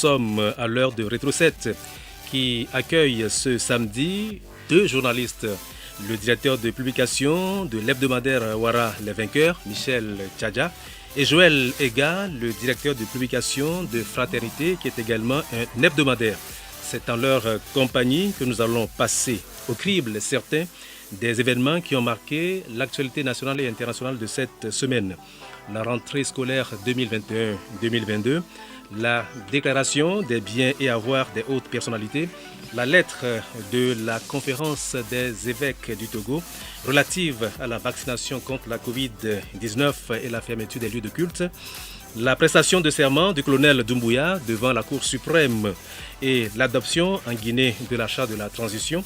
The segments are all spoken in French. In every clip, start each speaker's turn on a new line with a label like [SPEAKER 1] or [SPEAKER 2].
[SPEAKER 1] sommes à l'heure de Rétro 7 qui accueille ce samedi deux journalistes. Le directeur de publication de l'hebdomadaire Ouara Les Vainqueurs, Michel Tchadja, et Joël Ega, le directeur de publication de Fraternité, qui est également un hebdomadaire. C'est en leur compagnie que nous allons passer au crible certains des événements qui ont marqué l'actualité nationale et internationale de cette semaine. La rentrée scolaire 2021-2022, la déclaration des biens et avoirs des hautes personnalités, la lettre de la conférence des évêques du Togo relative à la vaccination contre la Covid-19 et la fermeture des lieux de culte, la prestation de serment du colonel Doumbouya devant la Cour suprême et l'adoption en Guinée de la charte de la transition,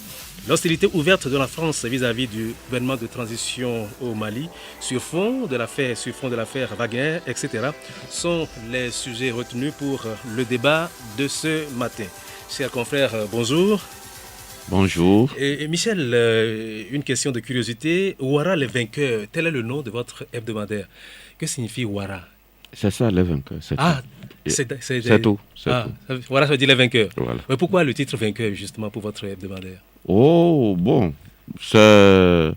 [SPEAKER 1] l'hostilité ouverte de la France vis-à-vis du gouvernement de transition au Mali sur fond de l'affaire Wagner, etc. sont les sujets retenus pour le débat de ce matin. Chers confrères, bonjour.
[SPEAKER 2] Bonjour.
[SPEAKER 1] Et Michel, une question de curiosité. Ouara les Vainqueurs, tel est le nom de votre hebdomadaire. Que signifie Ouara?
[SPEAKER 2] C'est ça, les vainqueurs. C'est tout.
[SPEAKER 1] Voilà, ça veut dire les vainqueurs.
[SPEAKER 2] Voilà.
[SPEAKER 1] Mais pourquoi le titre vainqueur, justement, pour votre hebdomadaire?
[SPEAKER 2] Oh, bon. Je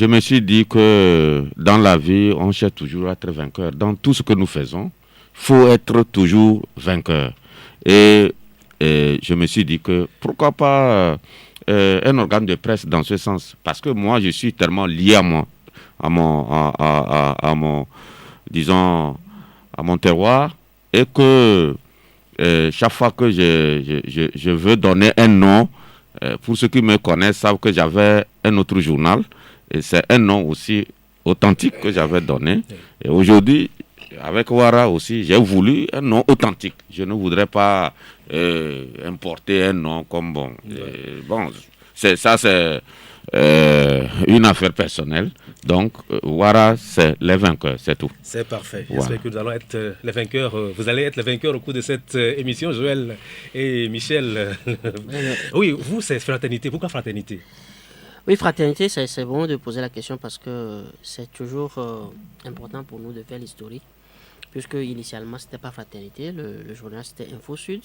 [SPEAKER 2] me suis dit que dans la vie, on cherche toujours à être vainqueur. Dans tout ce que nous faisons, il faut être toujours vainqueur. Et je me suis dit que pourquoi pas un organe de presse dans ce sens? Parce que moi, je suis tellement lié à mon terroir, et que chaque fois que je veux donner un nom, pour ceux qui me connaissent savent que j'avais un autre journal, et c'est un nom aussi authentique que j'avais donné. Et aujourd'hui, avec Ouara aussi, j'ai voulu un nom authentique. Je ne voudrais pas importer un nom comme bon. C'est une affaire personnelle. Donc, Ouara, c'est les vainqueurs, c'est tout.
[SPEAKER 1] C'est parfait.
[SPEAKER 2] Voilà.
[SPEAKER 1] J'espère que nous allons être les vainqueurs. Vous allez être les vainqueurs au cours de cette émission, Joël et Michel. Oui, vous, c'est Fraternité. Pourquoi Fraternité?
[SPEAKER 3] Oui, Fraternité, c'est bon de poser la question parce que c'est toujours important pour nous de faire l'historique. Puisque initialement, ce n'était pas Fraternité, le journal c'était Info Sud.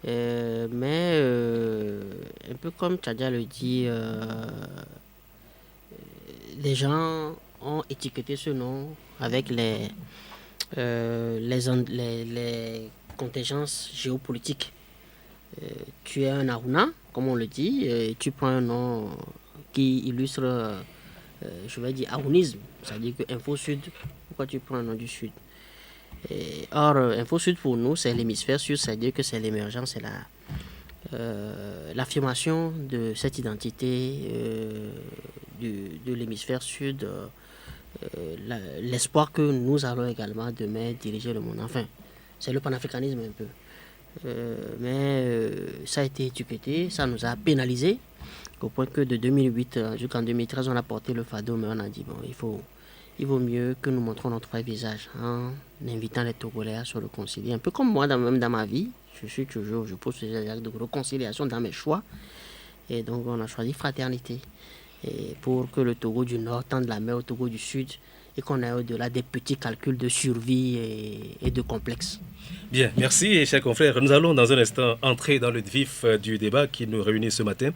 [SPEAKER 3] Mais un peu comme Tchadja le dit, les gens ont étiqueté ce nom avec les contingences géopolitiques. Tu es un Aruna, comme on le dit, et tu prends un nom qui illustre, je vais dire, Arunisme. C'est-à-dire que Info Sud, pourquoi tu prends un nom du Sud? Or, Info Sud pour nous, c'est l'hémisphère sud, c'est-à-dire que c'est l'émergence, c'est l'affirmation de cette identité de l'hémisphère sud, l'espoir que nous allons également demain diriger le monde. Enfin, c'est le panafricanisme un peu. Mais ça a été étiqueté, ça nous a pénalisé, au point que de 2008 jusqu'en 2013, on a porté le fardeau, mais on a dit, bon, il vaut mieux que nous montrons notre vrai visage en invitant les Togolais à se réconcilier. Un peu comme moi, même dans ma vie, je pose des actes de réconciliation dans mes choix. Et donc, on a choisi Fraternité. Et pour que le Togo du Nord tende la main au Togo du Sud et qu'on ait au-delà des petits calculs de survie et de complexes.
[SPEAKER 1] Bien, merci chers confrères. Nous allons dans un instant entrer dans le vif du débat qui nous réunit ce matin.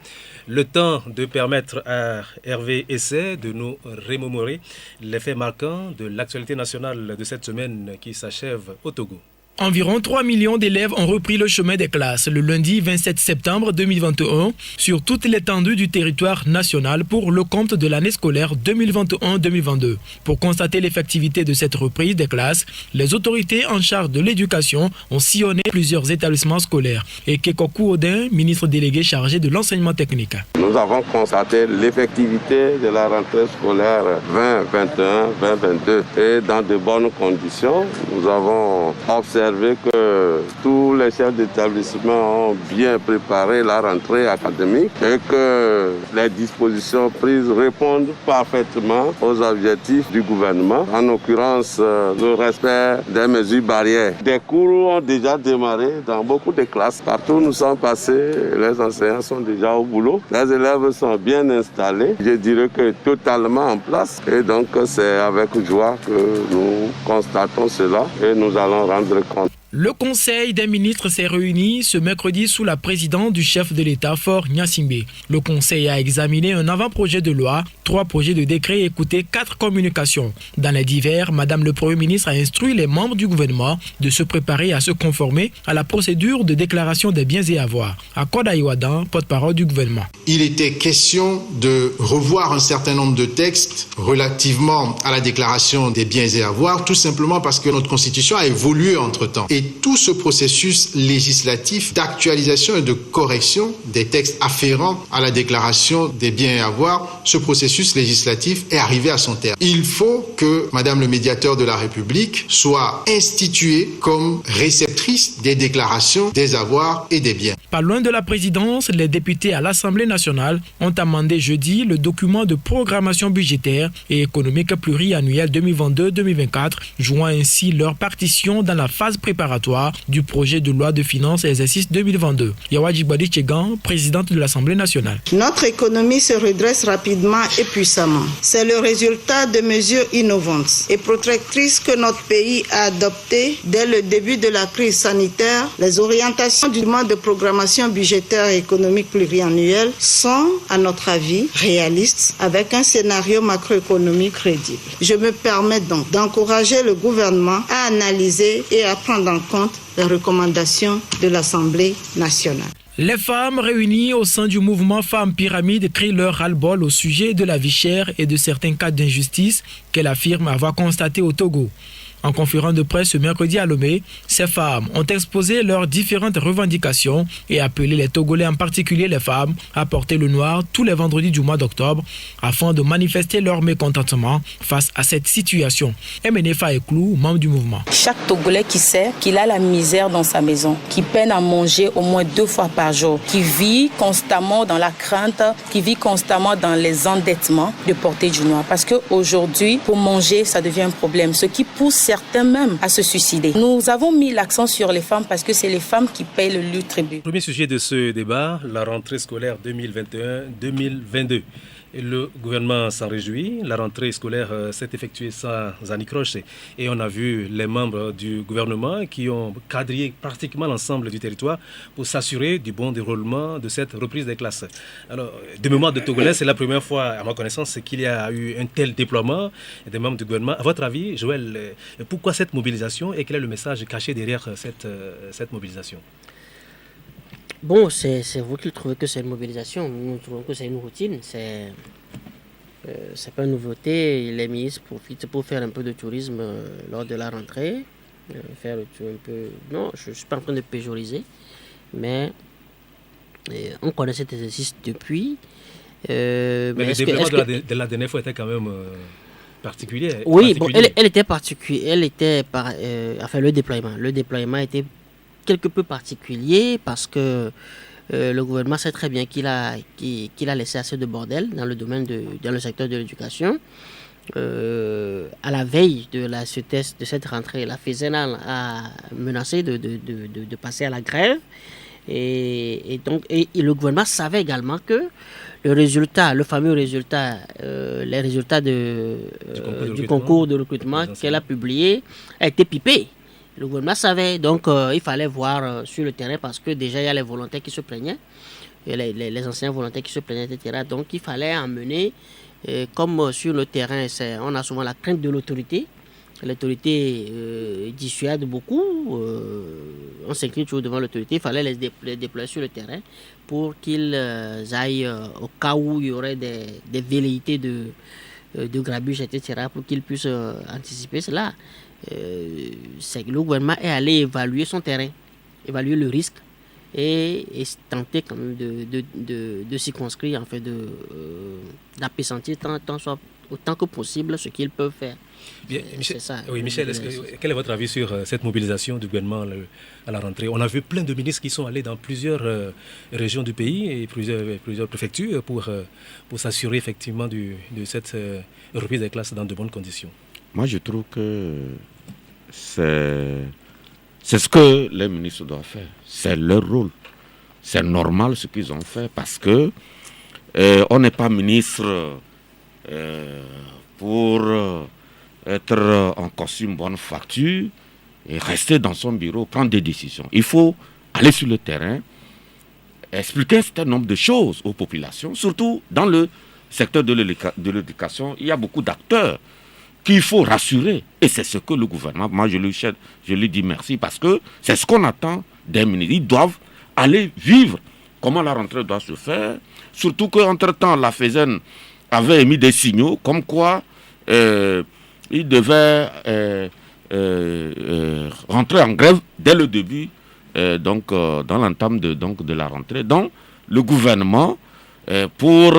[SPEAKER 1] Le temps de permettre à Hervé Essay de nous remémorer les faits marquants de l'actualité nationale de cette semaine qui s'achève au Togo.
[SPEAKER 4] Environ 3 millions d'élèves ont repris le chemin des classes le lundi 27 septembre 2021 sur toute l'étendue du territoire national pour le compte de l'année scolaire 2021-2022. Pour constater l'effectivité de cette reprise des classes, les autorités en charge de l'éducation ont sillonné plusieurs établissements scolaires. Et Kekoku Odin, ministre délégué chargé de l'enseignement technique.
[SPEAKER 5] Nous avons constaté l'effectivité de la rentrée scolaire 2021-2022 et dans de bonnes conditions. Nous avons observé que tous les chefs d'établissement ont bien préparé la rentrée académique et que les dispositions prises répondent parfaitement aux objectifs du gouvernement, en l'occurrence le respect des mesures barrières. Des cours ont déjà démarré dans beaucoup de classes. Partout où nous sommes passés, les enseignants sont déjà au boulot. Les élèves sont bien installés, je dirais que totalement en place. Et donc c'est avec joie que nous constatons cela et nous allons rendre compte.
[SPEAKER 4] Le Conseil des ministres s'est réuni ce mercredi sous la présidence du chef de l'État, Faure Gnassingbé. Le Conseil a examiné un avant-projet de loi, 3 projets de décret et écouté 4 communications. Dans les divers, Madame le Premier ministre a instruit les membres du gouvernement de se préparer à se conformer à la procédure de déclaration des biens et avoirs. Akoda Iwadan, porte-parole du gouvernement.
[SPEAKER 6] Il était question de revoir un certain nombre de textes relativement à la déclaration des biens et avoirs, tout simplement parce que notre Constitution a évolué entre-temps. Et tout ce processus législatif d'actualisation et de correction des textes afférents à la déclaration des biens et avoirs, ce processus législatif est arrivé à son terme. Il faut que Madame le médiateur de la République soit instituée comme réceptrice des déclarations des avoirs et des biens.
[SPEAKER 4] Pas loin de la présidence, les députés à l'Assemblée nationale ont amendé jeudi le document de programmation budgétaire et économique pluriannuelle 2022-2024, jouant ainsi leur partition dans la phase préparatoire du projet de loi de finances exercice 2022. Yawadji Badi Tchegan, présidente de l'Assemblée nationale.
[SPEAKER 7] Notre économie se redresse rapidement et puissamment. C'est le résultat de mesures innovantes et protectrices que notre pays a adoptées dès le début de la crise sanitaire. Les orientations du document de programmation budgétaire et économique pluriannuelle sont, à notre avis, réalistes avec un scénario macroéconomique crédible. Je me permets donc d'encourager le gouvernement à analyser et à prendre en compte les recommandations de l'Assemblée nationale.
[SPEAKER 4] Les femmes réunies au sein du mouvement Femmes Pyramide crient leur ras-le-bol au sujet de la vie chère et de certains cas d'injustice qu'elles affirment avoir constatés au Togo. En conférence de presse ce mercredi à Lomé, ces femmes ont exposé leurs différentes revendications et appelé les Togolais, en particulier les femmes, à porter le noir tous les vendredis du mois d'octobre afin de manifester leur mécontentement face à cette situation. Emenefa Eklou, membre du mouvement.
[SPEAKER 8] Chaque Togolais qui sait qu'il a la misère dans sa maison, qui peine à manger au moins 2 fois par jour, qui vit constamment dans la crainte, qui vit constamment dans les endettements de porter du noir. Parce qu'aujourd'hui, pour manger, ça devient un problème. Ce qui pousse certains même à se suicider. Nous avons mis l'accent sur les femmes parce que c'est les femmes qui payent le lourd tribut.
[SPEAKER 1] Premier sujet de ce débat, la rentrée scolaire 2021-2022. Et le gouvernement s'en réjouit. La rentrée scolaire s'est effectuée sans anicroche et on a vu les membres du gouvernement qui ont quadrillé pratiquement l'ensemble du territoire pour s'assurer du bon déroulement de cette reprise des classes. Alors, de mémoire de Togolais, c'est la première fois, à ma connaissance, qu'il y a eu un tel déploiement des membres du gouvernement. À votre avis, Joël, pourquoi cette mobilisation et quel est le message caché derrière cette mobilisation ?
[SPEAKER 3] Bon, c'est vous qui trouvez que c'est une mobilisation. Nous trouvons que c'est une routine. C'est pas une nouveauté. Les ministres profitent pour faire un peu de tourisme lors de la rentrée. Faire le tour un peu. Non, je ne suis pas en train de péjoriser. Mais on connaît cet exercice depuis.
[SPEAKER 1] Mais le déploiement de la dernière fois était quand même particulier.
[SPEAKER 3] Oui, bon, elle était particulière. Enfin, le déploiement était quelque peu particulier parce que le gouvernement sait très bien qu'il a laissé assez de bordel dans le secteur de l'éducation. À la veille de cette rentrée, la FESENA a menacé de passer à la grève et le gouvernement savait également que le fameux résultat, les résultats du concours de recrutement qu'elle a publié a été pipé. Le gouvernement savait, donc il fallait voir sur le terrain parce que déjà il y a les volontaires qui se plaignaient, les anciens volontaires qui se plaignaient, etc. Donc il fallait emmener, comme sur le terrain, on a souvent la crainte de l'autorité. L'autorité dissuade beaucoup, on s'incline toujours devant l'autorité, il fallait les déployer sur le terrain pour qu'ils aillent au cas où il y aurait des velléités de grabuge, etc., pour qu'ils puissent anticiper cela. C'est que le gouvernement est allé évaluer son terrain, évaluer le risque et tenter quand même de circonscrire, en fait, d'appesantir autant que possible ce qu'ils peuvent faire.
[SPEAKER 1] Bien, Michel,
[SPEAKER 3] c'est ça.
[SPEAKER 1] Oui, Michel, quel est votre avis sur cette mobilisation du gouvernement à la rentrée? On a vu plein de ministres qui sont allés dans plusieurs régions du pays et plusieurs préfectures pour s'assurer effectivement de cette reprise des classes dans de bonnes conditions.
[SPEAKER 2] Moi, je trouve que c'est ce que les ministres doivent faire. C'est leur rôle. C'est normal ce qu'ils ont fait parce que on n'est pas ministre pour être en costume bonne facture rester dans son bureau, prendre des décisions. Il faut aller sur le terrain, expliquer un certain nombre de choses aux populations, surtout dans le secteur de l'éducation. Il y a beaucoup d'acteurs qu'il faut rassurer. Et c'est ce que le gouvernement, moi je lui dis merci, parce que c'est ce qu'on attend des ministres. Ils doivent aller vivre comment la rentrée doit se faire, surtout qu'entre-temps, la FESEN avait émis des signaux comme quoi il devait rentrer en grève dès le début, dans l'entame de la rentrée. Donc, le gouvernement, pour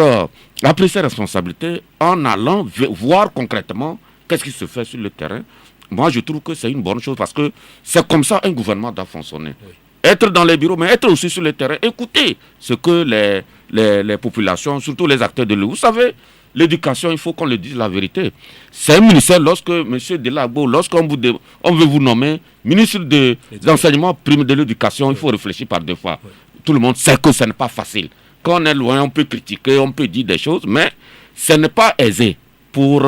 [SPEAKER 2] appeler ses responsabilités, en allant voir concrètement qu'est-ce qui se fait sur le terrain, moi je trouve que c'est une bonne chose, parce que c'est comme ça un gouvernement doit fonctionner. Oui. Être dans les bureaux, mais être aussi sur le terrain, écouter ce que les populations, surtout les acteurs de l'eau. Vous savez, l'éducation, il faut qu'on le dise la vérité. C'est un ministère, lorsque M. Delabo, lorsqu'on veut vous nommer ministre de l'enseignement primaire de l'éducation, il faut réfléchir par deux fois. Oui. Tout le monde sait que ce n'est pas facile. Quand on est loin, on peut critiquer, on peut dire des choses, mais ce n'est pas aisé pour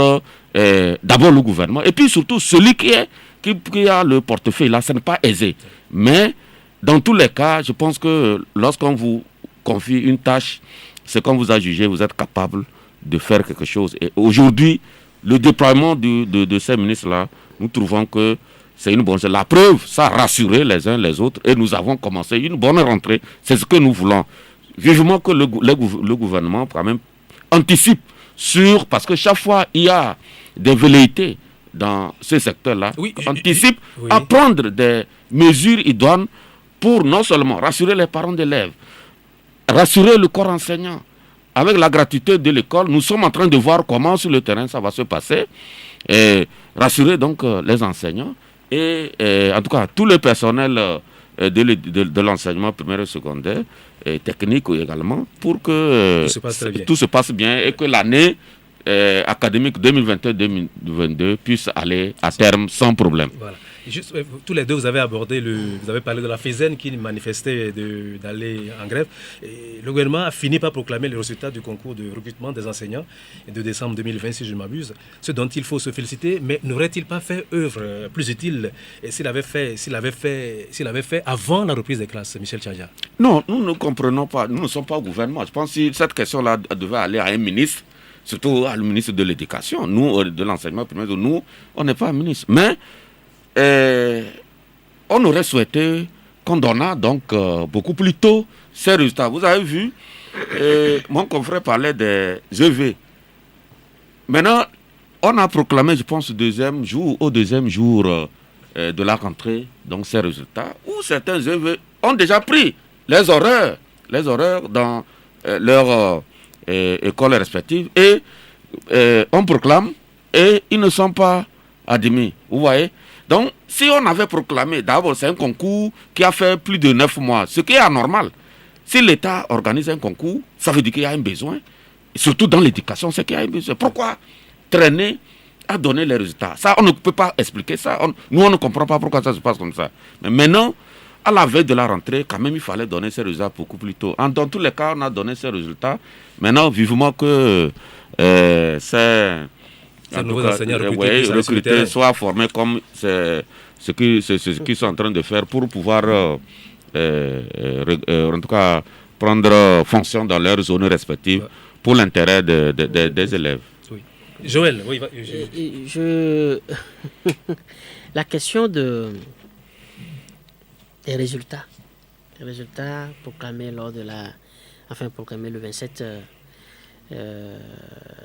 [SPEAKER 2] d'abord le gouvernement. Et puis surtout, celui qui a le portefeuille là, ce n'est pas aisé. Mais dans tous les cas, je pense que lorsqu'on vous confie une tâche, c'est qu'on vous a jugé, vous êtes capable de faire quelque chose. Et aujourd'hui, le déploiement de ces ministres-là, nous trouvons que c'est une bonne chose. La preuve, ça a rassuré les uns les autres, et nous avons commencé une bonne rentrée. C'est ce que nous voulons. Vivement que le gouvernement, quand même, anticipe parce que chaque fois, il y a des velléités dans ce secteur-là, anticipe à prendre des mesures idoines pour non seulement rassurer les parents d'élèves, rassurer le corps enseignant. Avec la gratuité de l'école, nous sommes en train de voir comment sur le terrain ça va se passer, et rassurer donc les enseignants et en tout cas tout le personnel de l'enseignement primaire et secondaire et technique également, pour que tout se passe bien et que l'année académique 2021-2022 puisse aller à terme sans problème.
[SPEAKER 1] Voilà. Juste, tous les deux, vous avez parlé de la FESEN qui manifestait d'aller en grève. Et le gouvernement a fini par proclamer les résultats du concours de recrutement des enseignants de décembre 2020, si je ne m'abuse, ce dont il faut se féliciter. Mais n'aurait-il pas fait œuvre plus utile s'il avait fait avant la reprise des classes, Michel Tchadja?
[SPEAKER 2] Non, nous ne comprenons pas. Nous ne sommes pas au gouvernement. Je pense que cette question-là devait aller à un ministre, surtout à le ministre de l'Éducation. Nous, de l'enseignement primaire, nous, on n'est pas un ministre. Mais on aurait souhaité qu'on donne donc beaucoup plus tôt ces résultats. Vous avez vu, mon confrère parlait des EV. Maintenant, on a proclamé, je pense, au deuxième jour de la rentrée, donc ces résultats, où certains EV ont déjà pris les horaires dans leur école respective, et on proclame, et ils ne sont pas admis. Vous voyez? Donc, si on avait proclamé, d'abord, c'est un concours qui a fait plus de 9 mois, ce qui est anormal. Si l'État organise un concours, ça veut dire qu'il y a un besoin. Et surtout dans l'éducation, c'est qu'il y a un besoin. Pourquoi traîner à donner les résultats? Ça, on ne peut pas expliquer ça. Nous, on ne comprend pas pourquoi ça se passe comme ça. Mais maintenant, à la veille de la rentrée, quand même, il fallait donner ces résultats beaucoup plus tôt. Dans tous les cas, on a donné ces résultats. Maintenant, vivement que
[SPEAKER 1] ces nouveaux enseignants recrutés
[SPEAKER 2] soient formés comme c'est ce qu'ils sont en train de faire pour pouvoir en tout cas prendre fonction dans leurs zones respectives pour l'intérêt des élèves.
[SPEAKER 1] Oui. Joël, oui.
[SPEAKER 3] La question des résultats proclamés proclamés le 27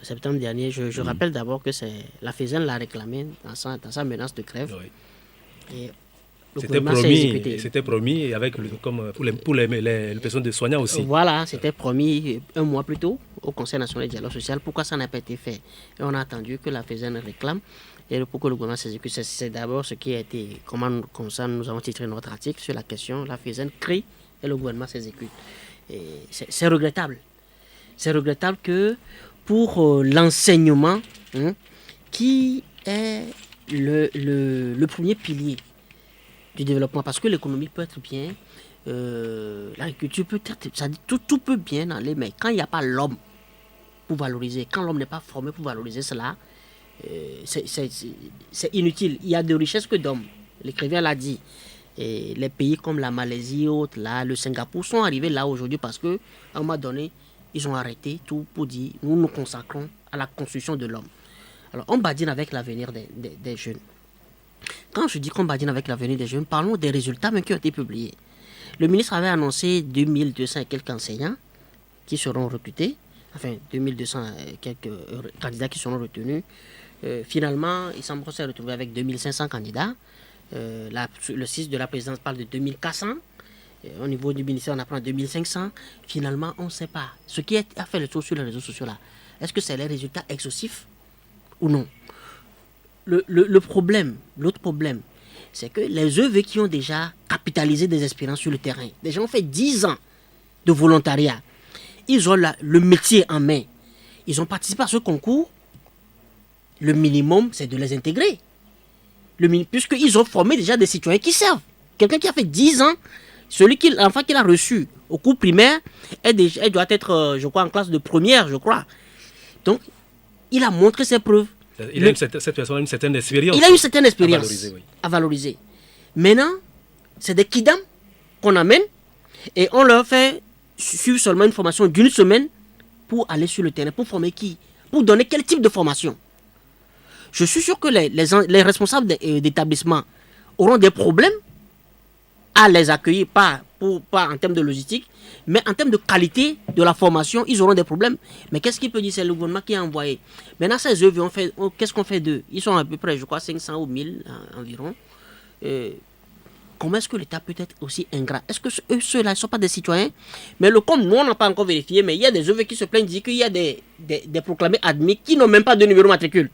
[SPEAKER 3] septembre dernier. Je rappelle d'abord que c'est la FESEN l'a réclamé dans sa menace de grève. Oui. Et
[SPEAKER 1] c'était promis avec comme pour les personnes de soignants aussi.
[SPEAKER 3] Voilà, c'était promis un mois plus tôt au Conseil national du dialogue social. Pourquoi ça n'a pas été fait? Et on a attendu que la FESEN réclame et pour que le gouvernement s'exécute. C'est d'abord ce qui a été, comme ça nous avons titré notre article sur la question, la FESEN crie et le gouvernement s'exécute. Et c'est regrettable. C'est regrettable que pour l'enseignement, qui est le premier pilier du développement, parce que l'économie peut être bien, l'agriculture peut être, ça dit, tout peut bien aller, mais quand il n'y a pas l'homme pour valoriser, quand l'homme n'est pas formé pour valoriser cela, c'est inutile. Il y a de richesses que d'hommes. l'écrivain l'a dit. Et les pays comme la Malaisie, autres, là, le Singapour sont arrivés là aujourd'hui parce qu'à un moment donné, ils ont arrêté tout pour dire nous nous consacrons à la construction de l'homme. Alors, on badine avec l'avenir des jeunes. Quand je dis qu'on badine avec l'avenir des jeunes, parlons des résultats même qui ont été publiés. Le ministre avait annoncé 2200 et quelques enseignants qui seront recrutés, enfin 2200 et quelques candidats qui seront retenus. Finalement, il semble qu'on s'est retrouvé avec 2500 candidats. Le site de la présidence parle de 2400. Au niveau du ministère, on apprend 2500. Finalement, on ne sait pas. Ce qui a fait le tour sur les réseaux sociaux là, est-ce que c'est les résultats exhaustifs ou non? L'autre problème, c'est que les EV qui ont déjà capitalisé des expériences sur le terrain, des gens ont fait 10 ans de volontariat, ils ont le métier en main, ils ont participé à ce concours, le minimum, c'est de les intégrer. Puisqu'ils ont formé déjà des citoyens qui servent. Quelqu'un qui a fait 10 ans, l'enfant qu'il a reçu au cours primaire, elle doit être, je crois, en classe de première, je crois. Donc, il a montré ses preuves.
[SPEAKER 1] Cette personne a une certaine expérience.
[SPEAKER 3] Il a une certaine expérience
[SPEAKER 1] à valoriser.
[SPEAKER 3] Maintenant, c'est des kidams qu'on amène et on leur fait suivre seulement une formation d'une semaine pour aller sur le terrain. Pour former qui? Pour donner quel type de formation? Je suis sûr que les responsables d'établissement auront des problèmes à les accueillir, pas en termes de logistique, mais en termes de qualité de la formation, ils auront des problèmes. Mais qu'est-ce qu'il peut dire? C'est le gouvernement qui a envoyé. Maintenant, ces œuvres, qu'est-ce qu'on fait d'eux? Ils sont à peu près, je crois, 500 ou 1000 environ. Comment est-ce que l'État peut être aussi ingrat? Est-ce que ceux-là ne sont pas des citoyens? Mais comme nous, on n'a pas encore vérifié, mais il y a des œuvres qui se plaignent, disent qu'il y a des proclamés admis qui n'ont même pas de numéro matricule.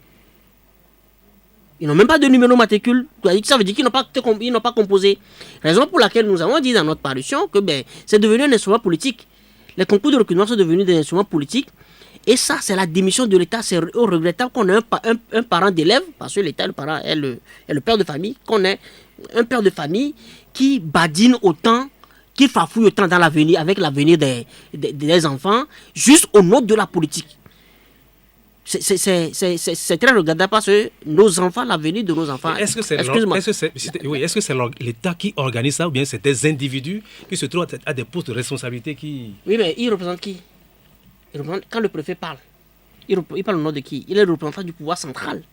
[SPEAKER 3] Ils n'ont même pas de numéro matricule. Ça veut dire qu'ils n'ont pas composé. Raison pour laquelle nous avons dit dans notre parution que c'est devenu un instrument politique. Les concours de recrutement sont devenus des instruments politiques. Et ça, c'est la démission de l'État. C'est regrettable qu'on ait un parent d'élève, parce que l'État, le parent est le père de famille, qu'on ait un père de famille qui badine autant, qui farfouille autant dans l'avenir, avec l'avenir des enfants, juste au nom de la politique. C'est très regrettable parce que nos enfants, l'avenir de nos enfants.
[SPEAKER 1] Est-ce que c'est l'État qui organise ça ou bien c'est des individus qui se trouvent à des postes de responsabilité qui...
[SPEAKER 3] Oui, mais il représente qui? Quand le préfet parle, il parle au nom de qui? Il est le représentant du pouvoir central.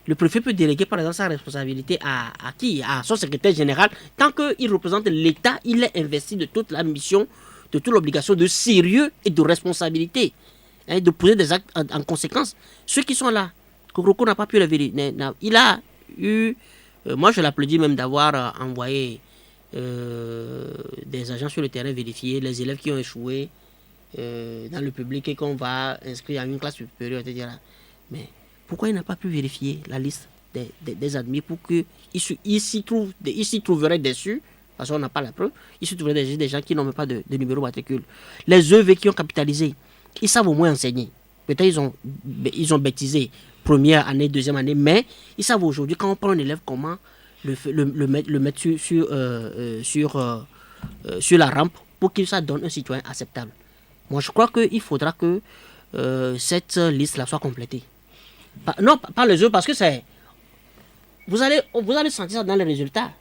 [SPEAKER 3] Le préfet peut déléguer par exemple sa responsabilité à qui? À son secrétaire général. Tant qu'il représente l'État, il est investi de toute la mission, de toute l'obligation de sérieux et de responsabilité. De poser des actes en conséquence. Ceux qui sont là, Kokroko n'a pas pu les vérifier. Il a eu, moi je l'applaudis même d'avoir envoyé des agents sur le terrain vérifier les élèves qui ont échoué dans le public et qu'on va inscrire à une classe supérieure, etc. Mais pourquoi il n'a pas pu vérifier la liste des admis pour qu'il s'y trouverait déçus, parce qu'on n'a pas la preuve, il s'y trouverait des gens qui n'ont même pas de numéro matricule. Les EV qui ont capitalisé, ils savent au moins enseigner. Peut-être ils ont bêtisé première année, deuxième année, mais ils savent aujourd'hui quand on prend un élève comment le mettre sur la rampe pour qu'il ça donne un citoyen acceptable. Moi, je crois qu'il faudra que cette liste-là soit complétée. Pas les œufs, parce que c'est... Vous allez sentir ça dans les résultats.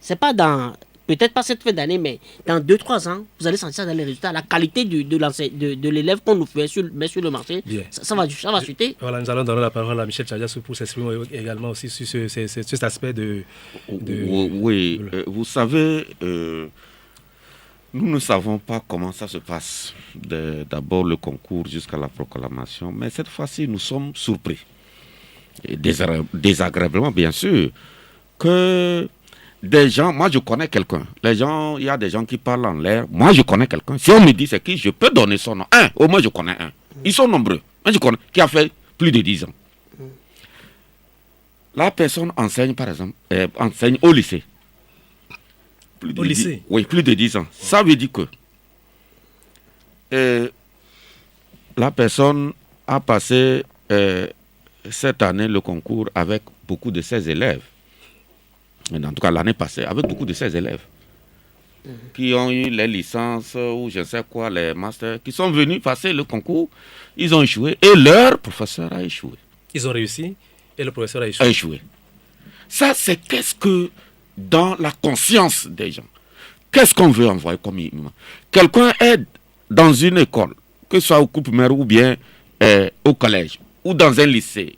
[SPEAKER 3] C'est pas dans... Peut-être pas cette fin d'année, mais dans 2-3 ans, vous allez sentir ça dans les résultats. La qualité de l'élève qu'on nous met sur le marché, ça va chuter.
[SPEAKER 1] Voilà, nous allons donner la parole à Michel Tchadja pour s'exprimer également aussi sur cet aspect de...
[SPEAKER 2] Oui, vous savez, nous ne savons pas comment ça se passe. D'abord le concours jusqu'à la proclamation, mais cette fois-ci, nous sommes surpris. Et désagréablement, bien sûr, que... Des gens, moi je connais quelqu'un. Il y a des gens qui parlent en l'air. Moi je connais quelqu'un. Si on me dit c'est qui, je peux donner son nom. Au moins je connais un. Ils sont nombreux. Moi je connais, qui a fait plus de 10 ans. La personne enseigne par exemple, enseigne au lycée.
[SPEAKER 1] Au lycée?
[SPEAKER 2] Oui, plus de 10 ans. Ça veut dire que la personne a passé cette année le concours avec beaucoup de ses élèves. En tout cas, l'année passée, avec beaucoup de ses élèves qui ont eu les licences ou je ne sais quoi, les masters, qui sont venus passer le concours, ils ont échoué et leur professeur a échoué.
[SPEAKER 1] Ils ont réussi et le professeur a échoué.
[SPEAKER 2] Ça, c'est qu'est-ce que, dans la conscience des gens, qu'est-ce qu'on veut envoyer comme image? Quelqu'un est dans une école, que ce soit au cours primaire ou bien au collège, ou dans un lycée,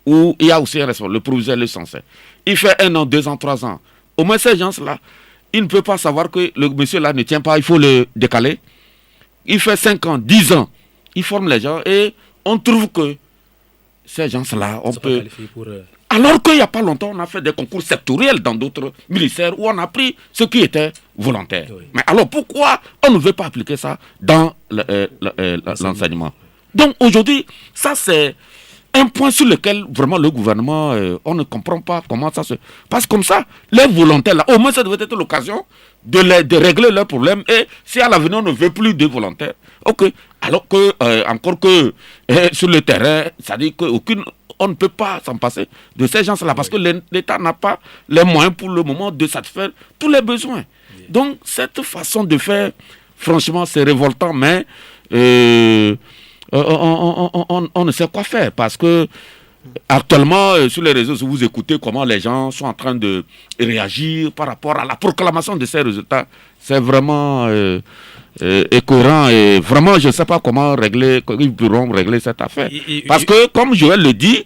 [SPEAKER 2] où il y a aussi un responsable, le proviseur, le censeur. Il fait 1 an, 2 ans, 3 ans. Au moins, ces gens-là, il ne peut pas savoir que le monsieur-là ne tient pas, il faut le décaler. Il fait 5 ans, 10 ans, il forme les gens et on trouve que ces gens-là, on peut... Alors qu'il n'y a pas longtemps, on a fait des concours sectoriels dans d'autres ministères où on a pris ceux qui étaient volontaires. Oui. Mais alors pourquoi on ne veut pas appliquer ça dans l'enseignement? Donc aujourd'hui, ça c'est un point sur lequel vraiment le gouvernement, on ne comprend pas comment ça se passe comme ça. Les volontaires, là, au moins ça devait être l'occasion de régler leurs problèmes. Et si à l'avenir on ne veut plus de volontaires, ok. Alors que, encore que sur le terrain, ça dit on ne peut pas s'en passer de ces gens-là parce que l'État n'a pas les moyens pour le moment de satisfaire tous les besoins. Donc cette façon de faire, franchement, c'est révoltant, mais on ne sait quoi faire parce que actuellement sur les réseaux, si vous écoutez comment les gens sont en train de réagir par rapport à la proclamation de ces résultats, c'est vraiment écœurant et vraiment je ne sais pas comment ils pourront régler cette affaire. Parce que comme Joël le dit,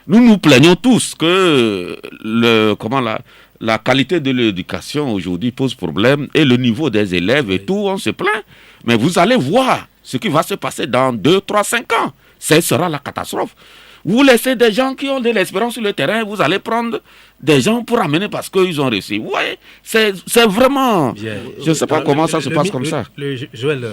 [SPEAKER 2] nous nous plaignons tous que la qualité de l'éducation aujourd'hui pose problème et le niveau des élèves et tout, on se plaint. Mais vous allez voir ce qui va se passer dans 2, 3, 5 ans. Ce sera la catastrophe. Vous laissez des gens qui ont de l'expérience sur le terrain, vous allez prendre des gens pour amener parce qu'ils ont réussi. Vous voyez, c'est vraiment... Bien. Je ne sais pas comment ça se passe comme ça.
[SPEAKER 1] Joël,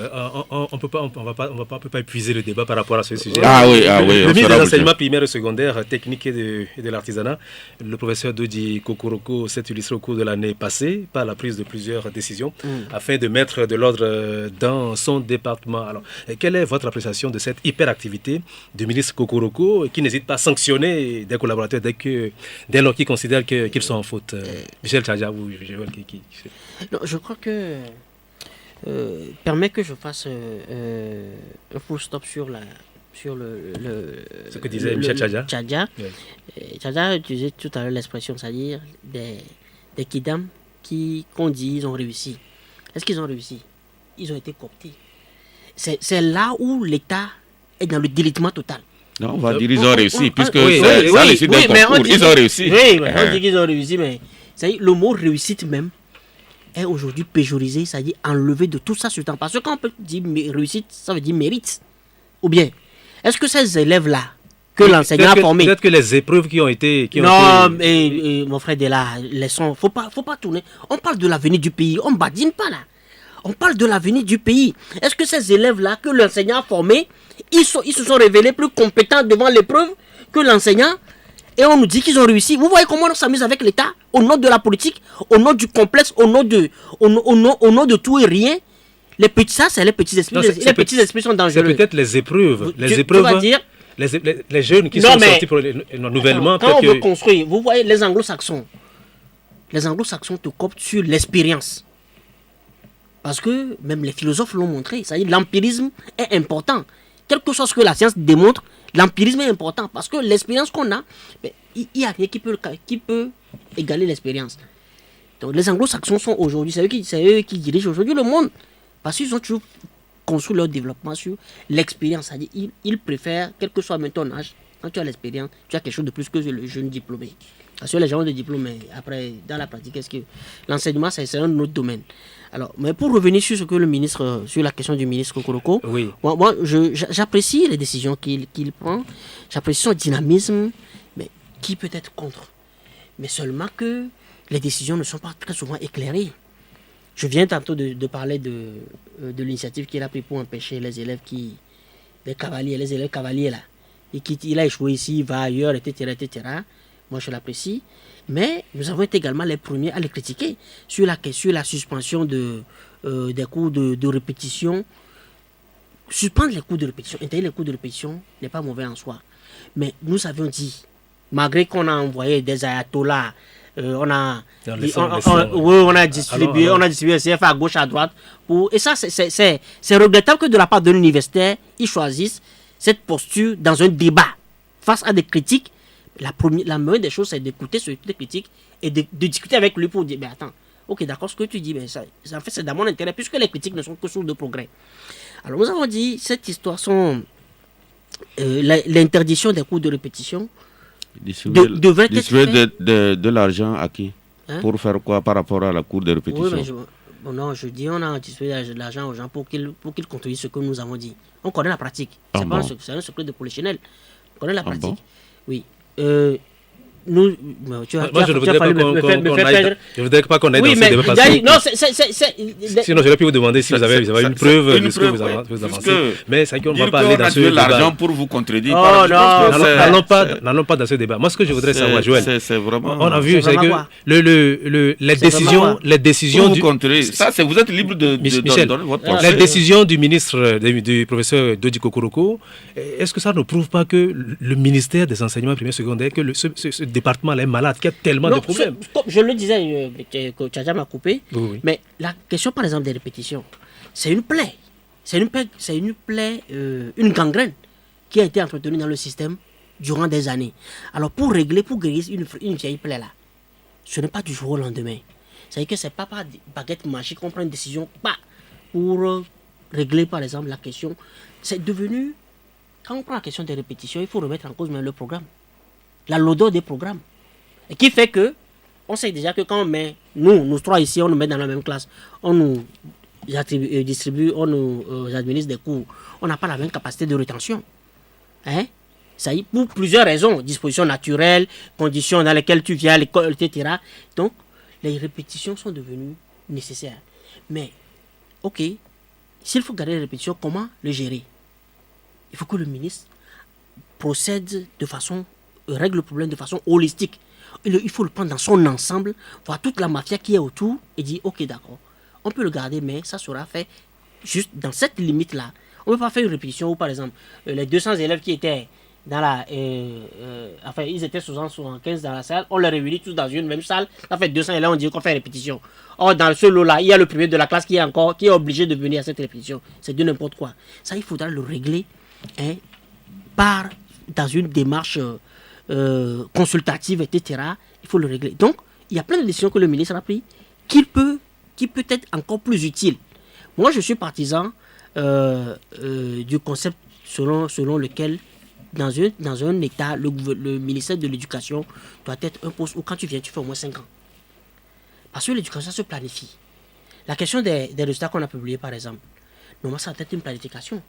[SPEAKER 1] on ne peut pas épuiser le débat par rapport à ce sujet.
[SPEAKER 2] Le
[SPEAKER 1] ministre de l'enseignement primaire et secondaire, technique et de l'artisanat, le professeur Dodi Kokoroko s'est illustré au cours de l'année passée par la prise de plusieurs décisions afin de mettre de l'ordre dans son département. Alors, quelle est votre appréciation de cette hyperactivité du ministre Kokoroko qui n'hésite pas à sanctionner des collaborateurs dès lors qu'ils considèrent qu'ils sont en faute? Michel Tchadja ou Joël
[SPEAKER 3] Non, je crois que permet que je fasse un full stop sur
[SPEAKER 1] ce que disait Michel Tchadja.
[SPEAKER 3] Tchadja utilisait tout à l'heure l'expression, c'est-à-dire des kidam qu'on dit ils ont réussi. Est-ce qu'ils ont réussi? Ils ont été cooptés. C'est là où l'État est dans le délitement total.
[SPEAKER 2] Non, on va dire qu'ils ont réussi, puisque ils ont réussi.
[SPEAKER 3] Oui, on dit qu'ils ont réussi, mais le mot réussite même est aujourd'hui péjorisé, c'est-à-dire enlevé de tout ça sur le temps. Parce que quand on peut dire réussite, ça veut dire mérite. Ou est-ce que ces élèves-là, que l'enseignant a formés...
[SPEAKER 1] Peut-être que les épreuves qui ont été...
[SPEAKER 3] mon frère de là, faut pas tourner. On parle de l'avenir du pays, on ne badine pas là. On parle de l'avenir du pays. Est-ce que ces élèves-là, que l'enseignant a formés, ils se sont révélés plus compétents devant l'épreuve que l'enseignant et on nous dit qu'ils ont réussi? Vous voyez comment on s'amuse avec l'État au nom de la politique, au nom du complexe, au nom de tout et rien. Ça, c'est les petits esprits. Les petits esprits sont dangereux.
[SPEAKER 1] C'est peut-être les épreuves. Les jeunes qui sont sortis nouvellement.
[SPEAKER 3] Quand on veut construire, vous voyez les anglo-saxons te coptent sur l'expérience. Parce que même les philosophes l'ont montré. C'est-à-dire l'empirisme est important. Quel que soit ce que la science démontre, l'empirisme est important. Parce que l'expérience qu'on a, il n'y a rien qui peut égaler l'expérience. Donc les anglo-saxons sont aujourd'hui, c'est eux qui dirigent aujourd'hui le monde. Parce qu'ils ont toujours construit leur développement sur l'expérience. C'est-à-dire ils préfèrent, quel que soit ton âge, quand tu as l'expérience, tu as quelque chose de plus que le jeune diplômé. Parce que les gens ont des diplômes, mais après, dans la pratique, l'enseignement, c'est un autre domaine. Alors, mais pour revenir sur sur la question du ministre Kokoroko,
[SPEAKER 1] oui.
[SPEAKER 3] moi j'apprécie les décisions qu'il prend, j'apprécie son dynamisme, mais qui peut être contre? Mais seulement que les décisions ne sont pas très souvent éclairées. Je viens tantôt de parler de l'initiative qu'il a prise pour empêcher les élèves les élèves cavaliers là. Il a échoué ici, il va ailleurs, etc. Moi, je l'apprécie. Mais nous avons été également les premiers à les critiquer sur la suspension des cours de répétition. Suspendre les cours de répétition, interdire les cours de répétition n'est pas mauvais en soi. Mais nous avions dit, malgré qu'on a envoyé des ayatollahs, on a distribué le CFA à gauche, à droite. Et ça, c'est regrettable que de la part de l'universitaire, ils choisissent cette posture dans un débat face à des critiques la meilleure des choses, c'est d'écouter ce type de critique et de discuter avec lui pour dire, mais attends, ok, d'accord, ce que tu dis, mais ça, en fait, c'est dans mon intérêt, puisque les critiques ne sont que source de progrès. Alors, nous avons dit, cette histoire sont l'interdiction des cours de répétition devrait être fait.
[SPEAKER 2] De l'argent à qui? Pour faire quoi par rapport à la cour de répétition?
[SPEAKER 3] Oui, non, je dis, on a distribué de l'argent aux gens pour qu'ils contrôlent ce que nous avons dit. On connaît la pratique. C'est un secret de polichinelle. On connaît la pratique. Oui. Moi, je ne
[SPEAKER 1] voudrais pas qu'on aille dans ce débat passé. Non, sinon, j'aurais pu vous demander si vous avez une preuve de ce que vous avancez. Mais c'est qu'on ne va pas aller dans ce débat.
[SPEAKER 2] L'argent pour vous contredire.
[SPEAKER 1] N'allons pas dans ce débat. Moi, ce que je voudrais savoir, Joël, on a vu, c'est que les décisions
[SPEAKER 2] ça, vous êtes libre de donner votre point.
[SPEAKER 1] La décision du ministre, du professeur Dodi Kokoroko, est-ce que ça ne prouve pas que le ministère des enseignements primaires et secondaires, que ce département est malade, qu'il y a tellement de problèmes?
[SPEAKER 3] Je le disais, que Tchadja m'a coupé, mais la question, par exemple, des répétitions, c'est une plaie. Une gangrène qui a été entretenue dans le système durant des années. Alors, pour guérir une vieille plaie là, ce n'est pas du jour au lendemain. C'est-à-dire que c'est pas par baguette magique qu'on prend une décision pour régler, par exemple, la question. C'est devenu, quand on prend la question des répétitions, il faut remettre en cause même le programme. La lourdeur des programmes. Et qui fait que, on sait déjà que quand on met, nous trois ici, on nous met dans la même classe, on nous distribue, on nous administre des cours, on n'a pas la même capacité de rétention. Ça y est, pour plusieurs raisons, dispositions naturelles, conditions dans lesquelles tu viens à l'école, etc. Donc, les répétitions sont devenues nécessaires. Mais, ok, s'il faut garder les répétitions, comment le gérer? Il faut que le ministre procède règle le problème de façon holistique. Il faut le prendre dans son ensemble, voir toute la mafia qui est autour et dire, ok, d'accord, on peut le garder, mais ça sera fait juste dans cette limite-là. On ne peut pas faire une répétition où, par exemple, les 200 élèves qui étaient dans ils étaient 75 dans la salle, on les réunit tous dans une même salle, ça fait 200 élèves, on dit qu'on fait répétition. Or, dans ce lot-là, il y a le premier de la classe qui est obligé de venir à cette répétition. C'est de n'importe quoi. Ça, il faudra le régler dans une démarche consultative, etc. Il faut le régler. Donc, il y a plein de décisions que le ministre a prises qui peut être encore plus utile. Moi, je suis partisan du concept selon lequel dans un État, le ministère de l'Éducation doit être un poste où quand tu viens, tu fais au moins 5 ans. Parce que l'éducation se planifie. La question des résultats qu'on a publiés, par exemple, normalement, ça doit être une planification.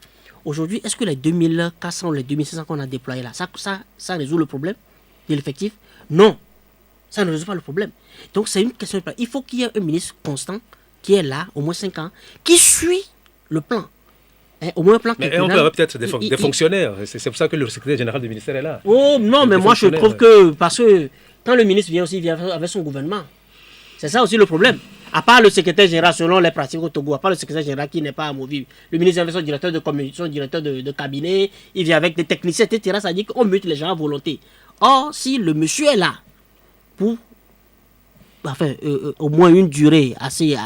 [SPEAKER 3] Aujourd'hui, est-ce que les 2400 ou les 2500 qu'on a déployés là, ça résout le problème de l'effectif? Non, ça ne résout pas le problème. Donc, c'est une question de plan. Il faut qu'il y ait un ministre constant qui est là, au moins 5 ans, qui suit le plan. Au moins un plan
[SPEAKER 1] mais on peut avoir peut-être des fonctionnaires. C'est pour ça que le secrétaire général du ministère est là.
[SPEAKER 3] Oh non, mais moi je trouve que, parce que quand le ministre vient aussi, il vient avec son gouvernement. C'est ça aussi le problème. À part le secrétaire général, selon les pratiques au Togo, à part le secrétaire général qui n'est pas amovible, le ministre vient avec son directeur de communication, son directeur de cabinet, il vient avec des techniciens, etc. Ça dit qu'on mute les gens à volonté. Or, si le monsieur est là pour au moins une durée assez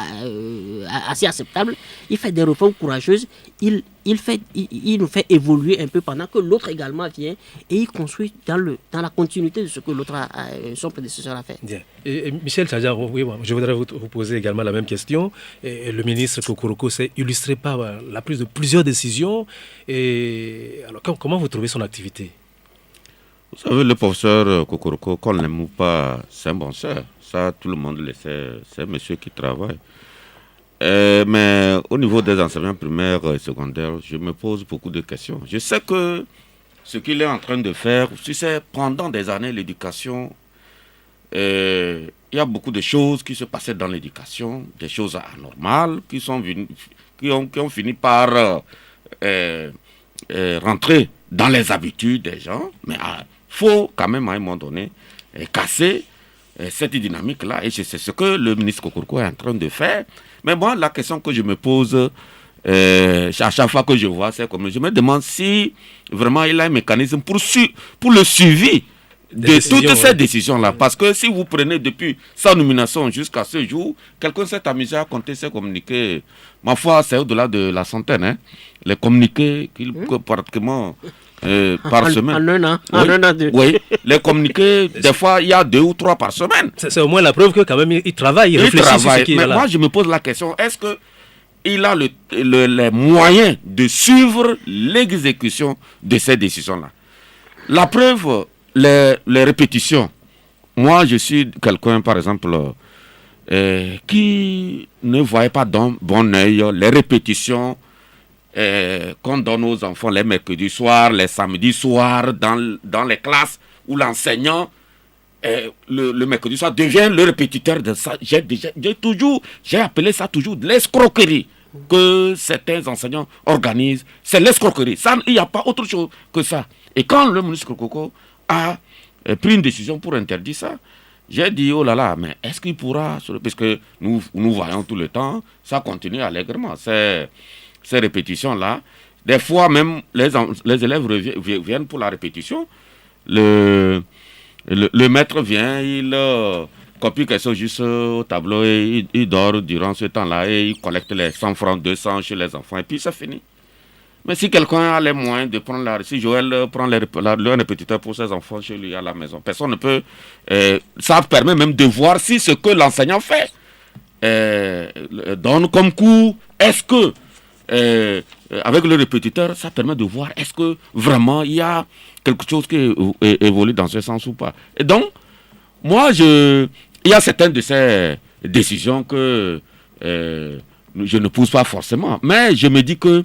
[SPEAKER 3] acceptable, il fait des réformes courageuses, il nous fait évoluer un peu pendant que l'autre également vient et il construit dans la continuité de ce que son prédécesseur a fait.
[SPEAKER 1] Bien. Et Michel Tchadja, oui, je voudrais vous poser également la même question. Et le ministre Kokoroko s'est illustré par la prise de plusieurs décisions. Et alors, comment vous trouvez son activité?
[SPEAKER 2] Vous savez, le professeur Kokoroko, qu'on ne l'aime pas, c'est un bon sœur. Ça, tout le monde le sait. C'est un monsieur qui travaille. Mais au niveau des enseignements primaires et secondaires, je me pose beaucoup de questions. Je sais que ce qu'il est en train de faire, si c'est pendant des années l'éducation, il y a beaucoup de choses qui se passaient dans l'éducation, des choses anormales qui ont fini par rentrer dans les habitudes des gens. Mais il faut quand même à un moment donné casser cette dynamique-là. Et c'est ce que le ministre Kokoroko est en train de faire. Mais moi, la question que je me pose à chaque fois que je vois, c'est comme je me demande si vraiment il a un mécanisme pour le suivi de toutes ces décisions-là. Parce que si vous prenez depuis sa nomination jusqu'à ce jour, quelqu'un s'est amusé à compter ses communiqués. Ma foi, c'est au-delà de la centaine. Les communiqués qu'il pratiquement par semaine.
[SPEAKER 3] En un an.
[SPEAKER 2] Oui,
[SPEAKER 3] En un an.
[SPEAKER 2] oui, les communiqués, des fois, il y a 2 ou 3 par semaine.
[SPEAKER 1] C'est au moins la preuve que quand même il travaille, il réfléchit sur ce qui est
[SPEAKER 2] Mais
[SPEAKER 1] là.
[SPEAKER 2] moi, je me pose la question, est-ce qu'il a les moyens de suivre l'exécution de ces décisions-là? La preuve, les répétitions. Moi, je suis quelqu'un, par exemple, qui ne voyait pas d'un bon œil les répétitions qu'on donne aux enfants les mercredis soirs, les samedis soirs, dans les classes où l'enseignant, le mercredi soir, devient le répétiteur de ça. J'ai appelé ça toujours de l'escroquerie que certains enseignants organisent. C'est l'escroquerie. Il n'y a pas autre chose que ça. Et quand le ministre Coco a pris une décision pour interdire ça, j'ai dit, oh là là, mais est-ce qu'il pourra, parce que nous voyons tout le temps, ça continue allègrement, ces répétitions-là. Des fois même, les élèves viennent pour la répétition, le maître vient, il copie quelque chose juste au tableau et il dort durant ce temps-là et il collecte les 100 francs, 200 chez les enfants et puis c'est fini. Mais si quelqu'un a les moyens de prendre si Joël prend le répétiteur pour ses enfants chez lui à la maison, personne ne peut. Ça permet même de voir si ce que l'enseignant fait donne comme cours. Est-ce que, avec le répétiteur, ça permet de voir est-ce que vraiment il y a quelque chose qui évolue dans ce sens ou pas. Et donc, moi, il y a certaines de ces décisions que je ne pousse pas forcément. Mais je me dis que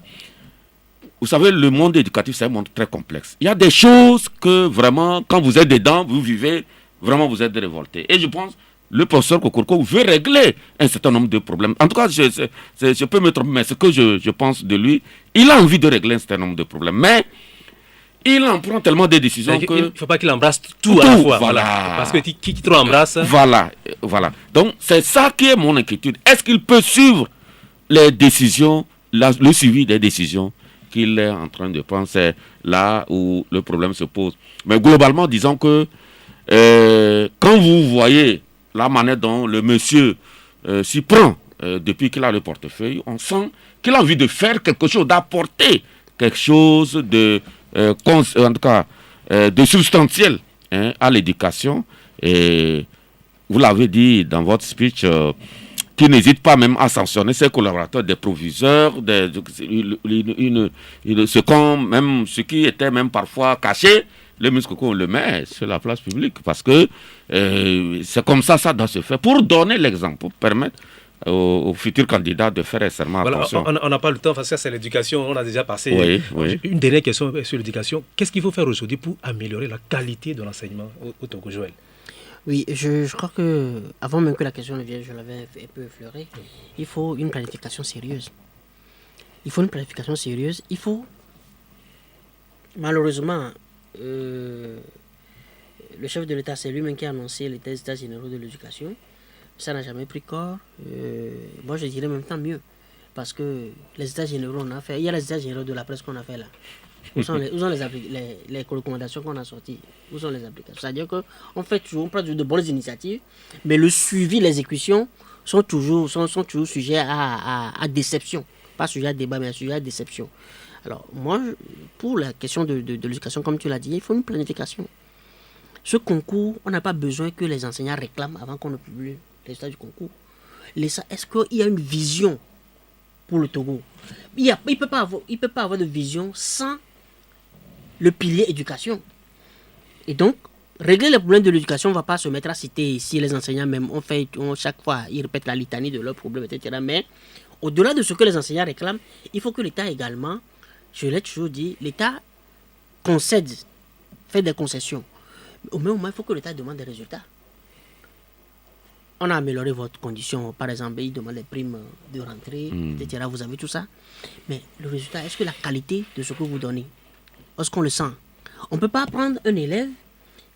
[SPEAKER 2] vous savez, le monde éducatif, c'est un monde très complexe. Il y a des choses que vraiment, quand vous êtes dedans, vous vivez, vraiment vous êtes révolté. Et je pense, le professeur Kokorko veut régler un certain nombre de problèmes. En tout cas, je peux me tromper, mais ce que je pense de lui, il a envie de régler un certain nombre de problèmes. Mais il en prend tellement de décisions que...
[SPEAKER 1] Il ne faut pas qu'il embrasse tout à la fois.
[SPEAKER 2] Voilà.
[SPEAKER 1] Parce que qui trop embrasse...
[SPEAKER 2] Voilà. Donc, c'est ça qui est mon inquiétude. Est-ce qu'il peut suivre les décisions, le suivi des décisions qu'il est en train de prendre? C'est là où le problème se pose. Mais globalement, disons que quand vous voyez la manière dont le monsieur s'y prend depuis qu'il a le portefeuille, on sent qu'il a envie de faire quelque chose, d'apporter quelque chose de, en tout cas, de substantiel à l'éducation. Et vous l'avez dit dans votre speech, qui n'hésite pas même à sanctionner ses collaborateurs, des proviseurs, ce qui était même parfois caché, le ministre Coco le met sur la place publique, parce que c'est comme ça doit se faire, pour donner l'exemple, pour permettre aux futurs candidats de faire extrêmement attention.
[SPEAKER 1] On n'a pas le temps, parce que c'est l'éducation, on a déjà passé.
[SPEAKER 2] Oui.
[SPEAKER 1] Une dernière question sur l'éducation. Qu'est-ce qu'il faut faire aujourd'hui pour améliorer la qualité de l'enseignement au Togo, Joël?
[SPEAKER 3] Oui, je crois que, avant même que la question ne vienne, je l'avais un peu effleuré, il faut une planification sérieuse. Il faut, malheureusement, le chef de l'État, c'est lui-même qui a annoncé les états généraux de l'éducation. Ça n'a jamais pris corps. Moi, je dirais même tant mieux. Parce que les états généraux, on a fait. Il y a les états généraux de la presse qu'on a fait là. Où sont les recommandations qu'on a sorties? Où sont les applications? C'est-à-dire qu'on prend toujours de bonnes initiatives, mais le suivi, l'exécution sont toujours sujets à déception. Pas sujet à débat, mais sujet à déception. Alors, moi, pour la question de l'éducation, comme tu l'as dit, il faut une planification. Ce concours, on n'a pas besoin que les enseignants réclament avant qu'on ne publie les résultats du concours. Est-ce qu'il y a une vision pour le Togo? Il ne peut pas avoir de vision sans le pilier éducation. Et donc, régler les problèmes de l'éducation, on ne va pas se mettre à citer ici les enseignants même. Chaque fois, ils répètent la litanie de leurs problèmes, etc. Mais au-delà de ce que les enseignants réclament, il faut que l'État également, je l'ai toujours dit, l'État concède, fait des concessions. Au même moment, il faut que l'État demande des résultats. On a amélioré votre condition. Par exemple, il demande les primes de rentrée, etc. Vous avez tout ça. Mais le résultat, est-ce que la qualité de ce que vous donnez, est-ce qu'on le sent? On ne peut pas prendre un élève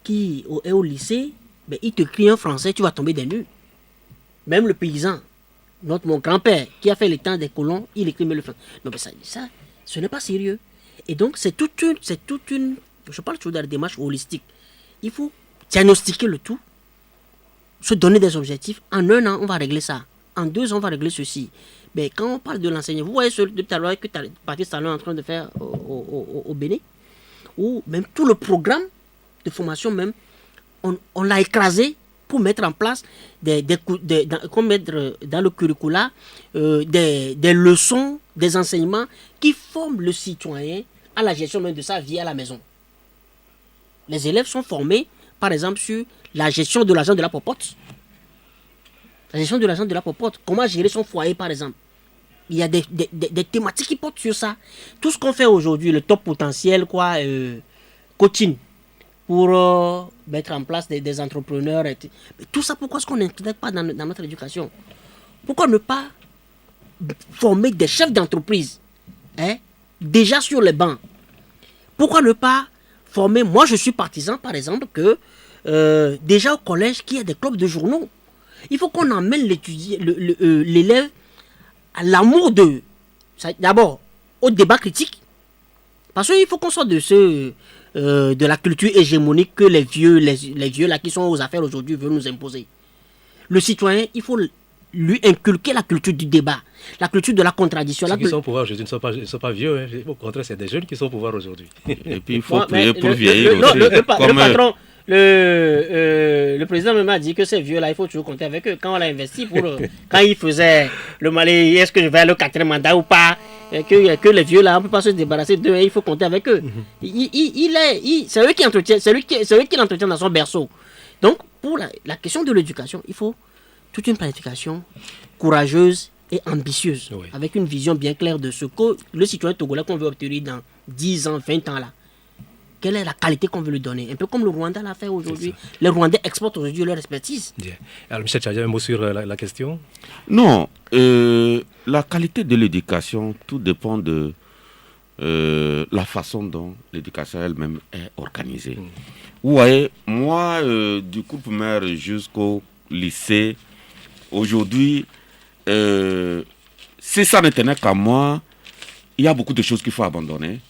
[SPEAKER 3] qui est au lycée, mais il te crie en français, tu vas tomber des nues. Même le paysan, mon grand-père, qui a fait le temps des colons, il écrit le français. Non, mais ça, ce n'est pas sérieux. Et donc, c'est toute une, je parle toujours de la démarche holistique. Il faut diagnostiquer le tout, se donner des objectifs. En 1 an, on va régler ça. En 2 ans, on va régler ceci. Mais quand on parle de l'enseignant, vous voyez ce tout à l'heure que Patrice Talon est en train de faire au Bénin, où même tout le programme de formation, même, on l'a écrasé pour mettre en place mettre dans le curricula des leçons, des enseignements qui forment le citoyen à la gestion même de sa vie à la maison. Les élèves sont formés, par exemple, sur la gestion de l'argent de la popote. La gestion de l'argent de la popote. Comment gérer son foyer, par exemple. Il y a des thématiques qui portent sur ça. Tout ce qu'on fait aujourd'hui, le top potentiel, coaching, pour mettre en place des entrepreneurs. Mais tout ça, pourquoi est-ce qu'on n'intègre pas dans notre éducation? Pourquoi ne pas former des chefs d'entreprise déjà sur les bancs? Pourquoi ne pas former... Moi, je suis partisan, par exemple, que déjà au collège, qu'il y ait des clubs de journaux. Il faut qu'on emmène l'élève à l'amour d'abord, au débat critique. Parce qu'il faut qu'on sorte de la culture hégémonique que les vieux là qui sont aux affaires aujourd'hui veulent nous imposer. Le citoyen, il faut lui inculquer la culture du débat, la culture de la contradiction.
[SPEAKER 1] Ceux qui sont au pouvoir aujourd'hui ne sont pas vieux. Au contraire, c'est des jeunes qui sont au pouvoir aujourd'hui.
[SPEAKER 2] Et puis il faut prier pour vieillir aussi.
[SPEAKER 3] Le patron, le président même a dit que ces vieux-là, il faut toujours compter avec eux. Quand on l'a investi, quand il faisait le Mali, est-ce que je vais aller au 4e mandat ou pas, que les vieux-là, on ne peut pas se débarrasser d'eux, il faut compter avec eux. C'est eux qui entretiennent, c'est lui qui l'entretient dans son berceau. Donc, pour la question de l'éducation, il faut toute une planification courageuse et ambitieuse, avec une vision bien claire de ce que le citoyen togolais qu'on veut obtenir dans 10 ans, 20 ans là. Quelle est la qualité qu'on veut lui donner? Un peu comme le Rwanda l'a fait aujourd'hui. Les Rwandais exportent aujourd'hui leur expertise.
[SPEAKER 1] Bien. Alors, Michel Tchadja, un mot sur la question?
[SPEAKER 2] Non. La qualité de l'éducation, tout dépend de la façon dont l'éducation elle-même est organisée. Vous voyez, moi, du cours primaire jusqu'au lycée, aujourd'hui, si ça ne tenait qu'à moi, il y a beaucoup de choses qu'il faut abandonner.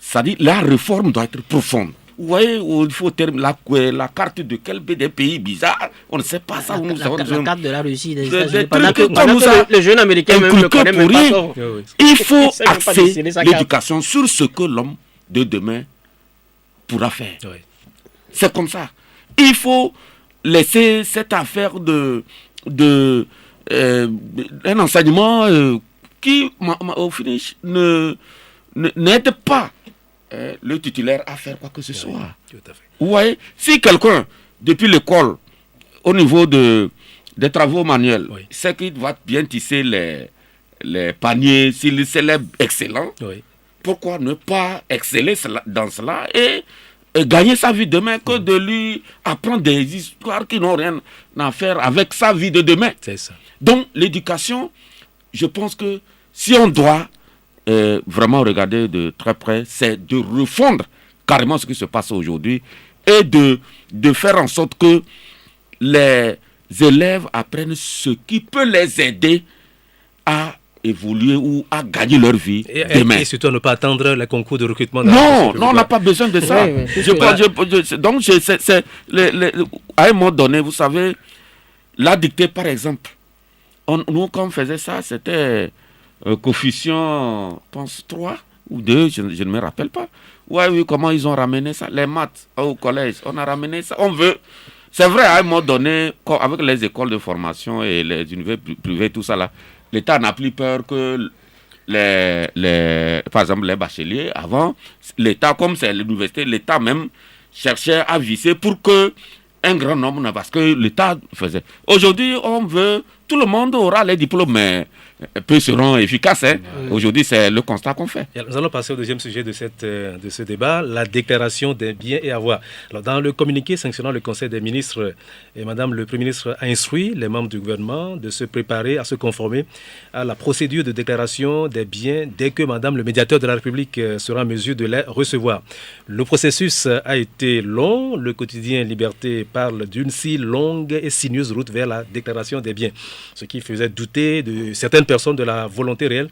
[SPEAKER 2] C'est-à-dire la réforme doit être profonde. Vous voyez, il faut la carte de quel des pays bizarres, on ne sait pas ça.
[SPEAKER 3] La carte de la Russie, des
[SPEAKER 2] États-Unis.
[SPEAKER 3] Pendant que le jeune américain même ne connaît même pas ça.
[SPEAKER 2] Il faut axer l'éducation sur ce que l'homme de demain pourra faire. Oui. C'est comme ça. Il faut laisser cette affaire un enseignement qui, au finish, n'aide pas le titulaire à faire quoi que ce soit.
[SPEAKER 1] Tout à fait.
[SPEAKER 2] Vous voyez, si quelqu'un, depuis l'école, au niveau des travaux manuels, sait qu'il va bien tisser les paniers, s'il s'élève excellent, pourquoi ne pas exceller dans cela et gagner sa vie demain que de lui apprendre des histoires qui n'ont rien à faire avec sa vie de demain.
[SPEAKER 1] C'est ça.
[SPEAKER 2] Donc, l'éducation, je pense que si on doit vraiment regarder de très près, c'est de refondre carrément ce qui se passe aujourd'hui et de faire en sorte que les élèves apprennent ce qui peut les aider à évoluer ou à gagner leur vie demain.
[SPEAKER 1] Et surtout à ne pas attendre les concours de recrutement.
[SPEAKER 2] Non, on n'a pas besoin de ça. Donc, à un moment donné, vous savez, la dictée, par exemple, nous, quand on faisait ça, c'était coefficient, je pense, 3 ou 2, je ne me rappelle pas. Oui, comment ils ont ramené ça? Les maths au collège, on a ramené ça. On veut. C'est vrai, à un moment donné, avec les écoles de formation et les universités privées, tout ça là, l'État n'a plus peur que par exemple, les bacheliers. Avant, l'État, comme c'est l'université, l'État même cherchait à viser pour que un grand nombre, parce que l'État faisait. Aujourd'hui, on veut, tout le monde aura les diplômes, mais peu seront efficaces. Aujourd'hui, c'est le constat qu'on fait.
[SPEAKER 1] Nous allons passer au deuxième sujet de ce débat, la déclaration des biens et avoirs. Alors, dans le communiqué sanctionnant le Conseil des ministres, Madame le Premier ministre a instruit les membres du gouvernement de se préparer à se conformer à la procédure de déclaration des biens dès que Madame le médiateur de la République sera en mesure de les recevoir. Le processus a été long. Le quotidien Liberté parle d'une si longue et sinueuse route vers la déclaration des biens, ce qui faisait douter de certaines personnes de la volonté réelle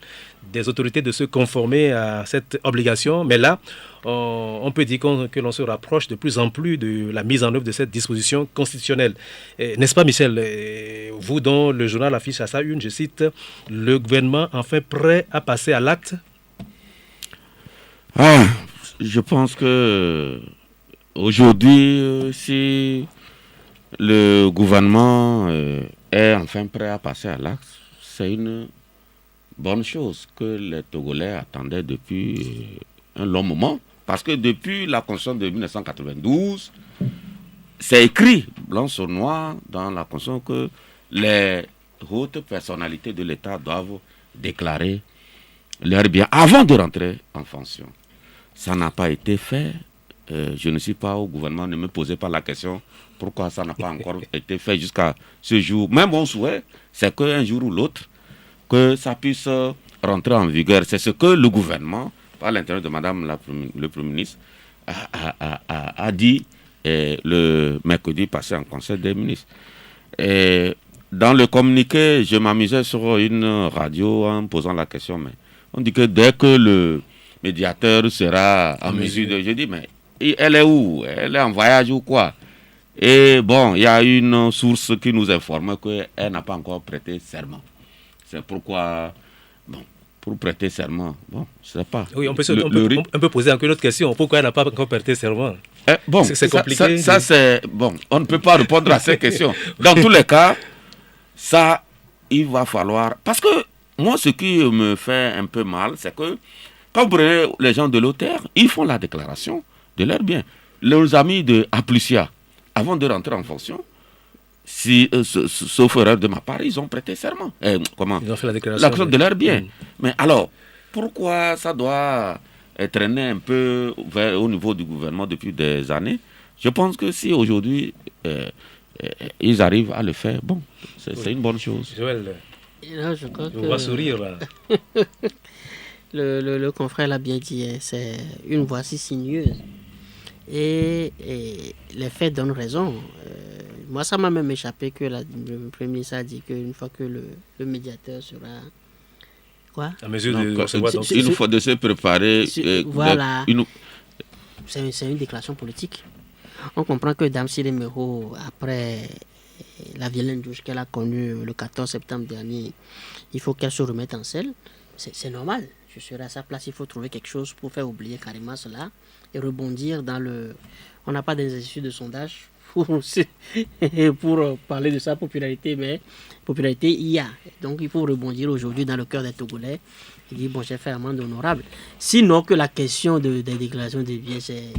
[SPEAKER 1] des autorités de se conformer à cette obligation. Mais là, on peut dire que l'on se rapproche de plus en plus de la mise en œuvre de cette disposition constitutionnelle. N'est-ce pas, Michel? Vous, dont le journal affiche à sa une, je cite, « Le gouvernement enfin prêt à passer à l'acte ».
[SPEAKER 2] Je pense que aujourd'hui, si le gouvernement est enfin prêt à passer à l'acte, c'est une bonne chose que les Togolais attendaient depuis un long moment. Parce que depuis la Constitution de 1992, c'est écrit blanc sur noir dans la Constitution que les hautes personnalités de l'État doivent déclarer leurs biens avant de rentrer en fonction. Ça n'a pas été fait. Je ne suis pas au gouvernement, ne me posez pas la question pourquoi ça n'a pas encore été fait jusqu'à ce jour. Même mon souhait, c'est qu'un jour ou l'autre, que ça puisse rentrer en vigueur. C'est ce que le gouvernement, par l'intérieur de Madame le Premier ministre, a dit le mercredi passé en Conseil des ministres. Et dans le communiqué, je m'amusais sur une radio en posant la question, mais on dit que dès que le médiateur sera en mesure de... Je dis, mais elle est où? Elle est en voyage ou quoi? Et bon, il y a une source qui nous informe qu'elle n'a pas encore prêté serment. C'est pourquoi, bon, pour prêter serment, bon, je ne sais pas.
[SPEAKER 1] Oui, on peut poser encore une autre question. Pourquoi elle n'a pas encore prêté serment?
[SPEAKER 2] Bon, c'est compliqué. Ça c'est... Bon, on ne peut pas répondre à ces questions. Dans tous les cas, ça, il va falloir... Parce que moi, ce qui me fait un peu mal, c'est que quand vous prenez les gens de l'OTR, ils font la déclaration de leurs biens. Leurs amis de Aplusia, avant de rentrer en fonction, sauf erreur de ma part, ils ont prêté serment. Comment?
[SPEAKER 1] Ils ont fait la déclaration
[SPEAKER 2] de leurs biens. Mais alors, pourquoi ça doit traîner un peu au niveau du gouvernement depuis des années? Je pense que si aujourd'hui ils arrivent à le faire, bon, c'est une bonne chose.
[SPEAKER 1] Joël,
[SPEAKER 3] là, je crois
[SPEAKER 1] on va sourire là.
[SPEAKER 3] Le confrère l'a bien dit, c'est une voix si sinueuse. Et les faits donnent raison. Moi, ça m'a même échappé que le Premier ministre a dit qu'une fois que le médiateur sera... Quoi?
[SPEAKER 1] À mesure de recevoir...
[SPEAKER 2] Une fois de se préparer...
[SPEAKER 3] voilà. C'est une déclaration politique. On comprend que Dame Siré Mero, après la violente douche qu'elle a connue le 14 septembre dernier, il faut qu'elle se remette en selle. C'est normal. Je serai à sa place, il faut trouver quelque chose pour faire oublier carrément cela et rebondir dans le... On n'a pas d'institut de sondage pour parler de sa popularité, mais popularité il y a. Donc il faut rebondir aujourd'hui dans le cœur des Togolais et dire, bon, j'ai fait amende honorable. Sinon que la question des déclarations des biens, c'est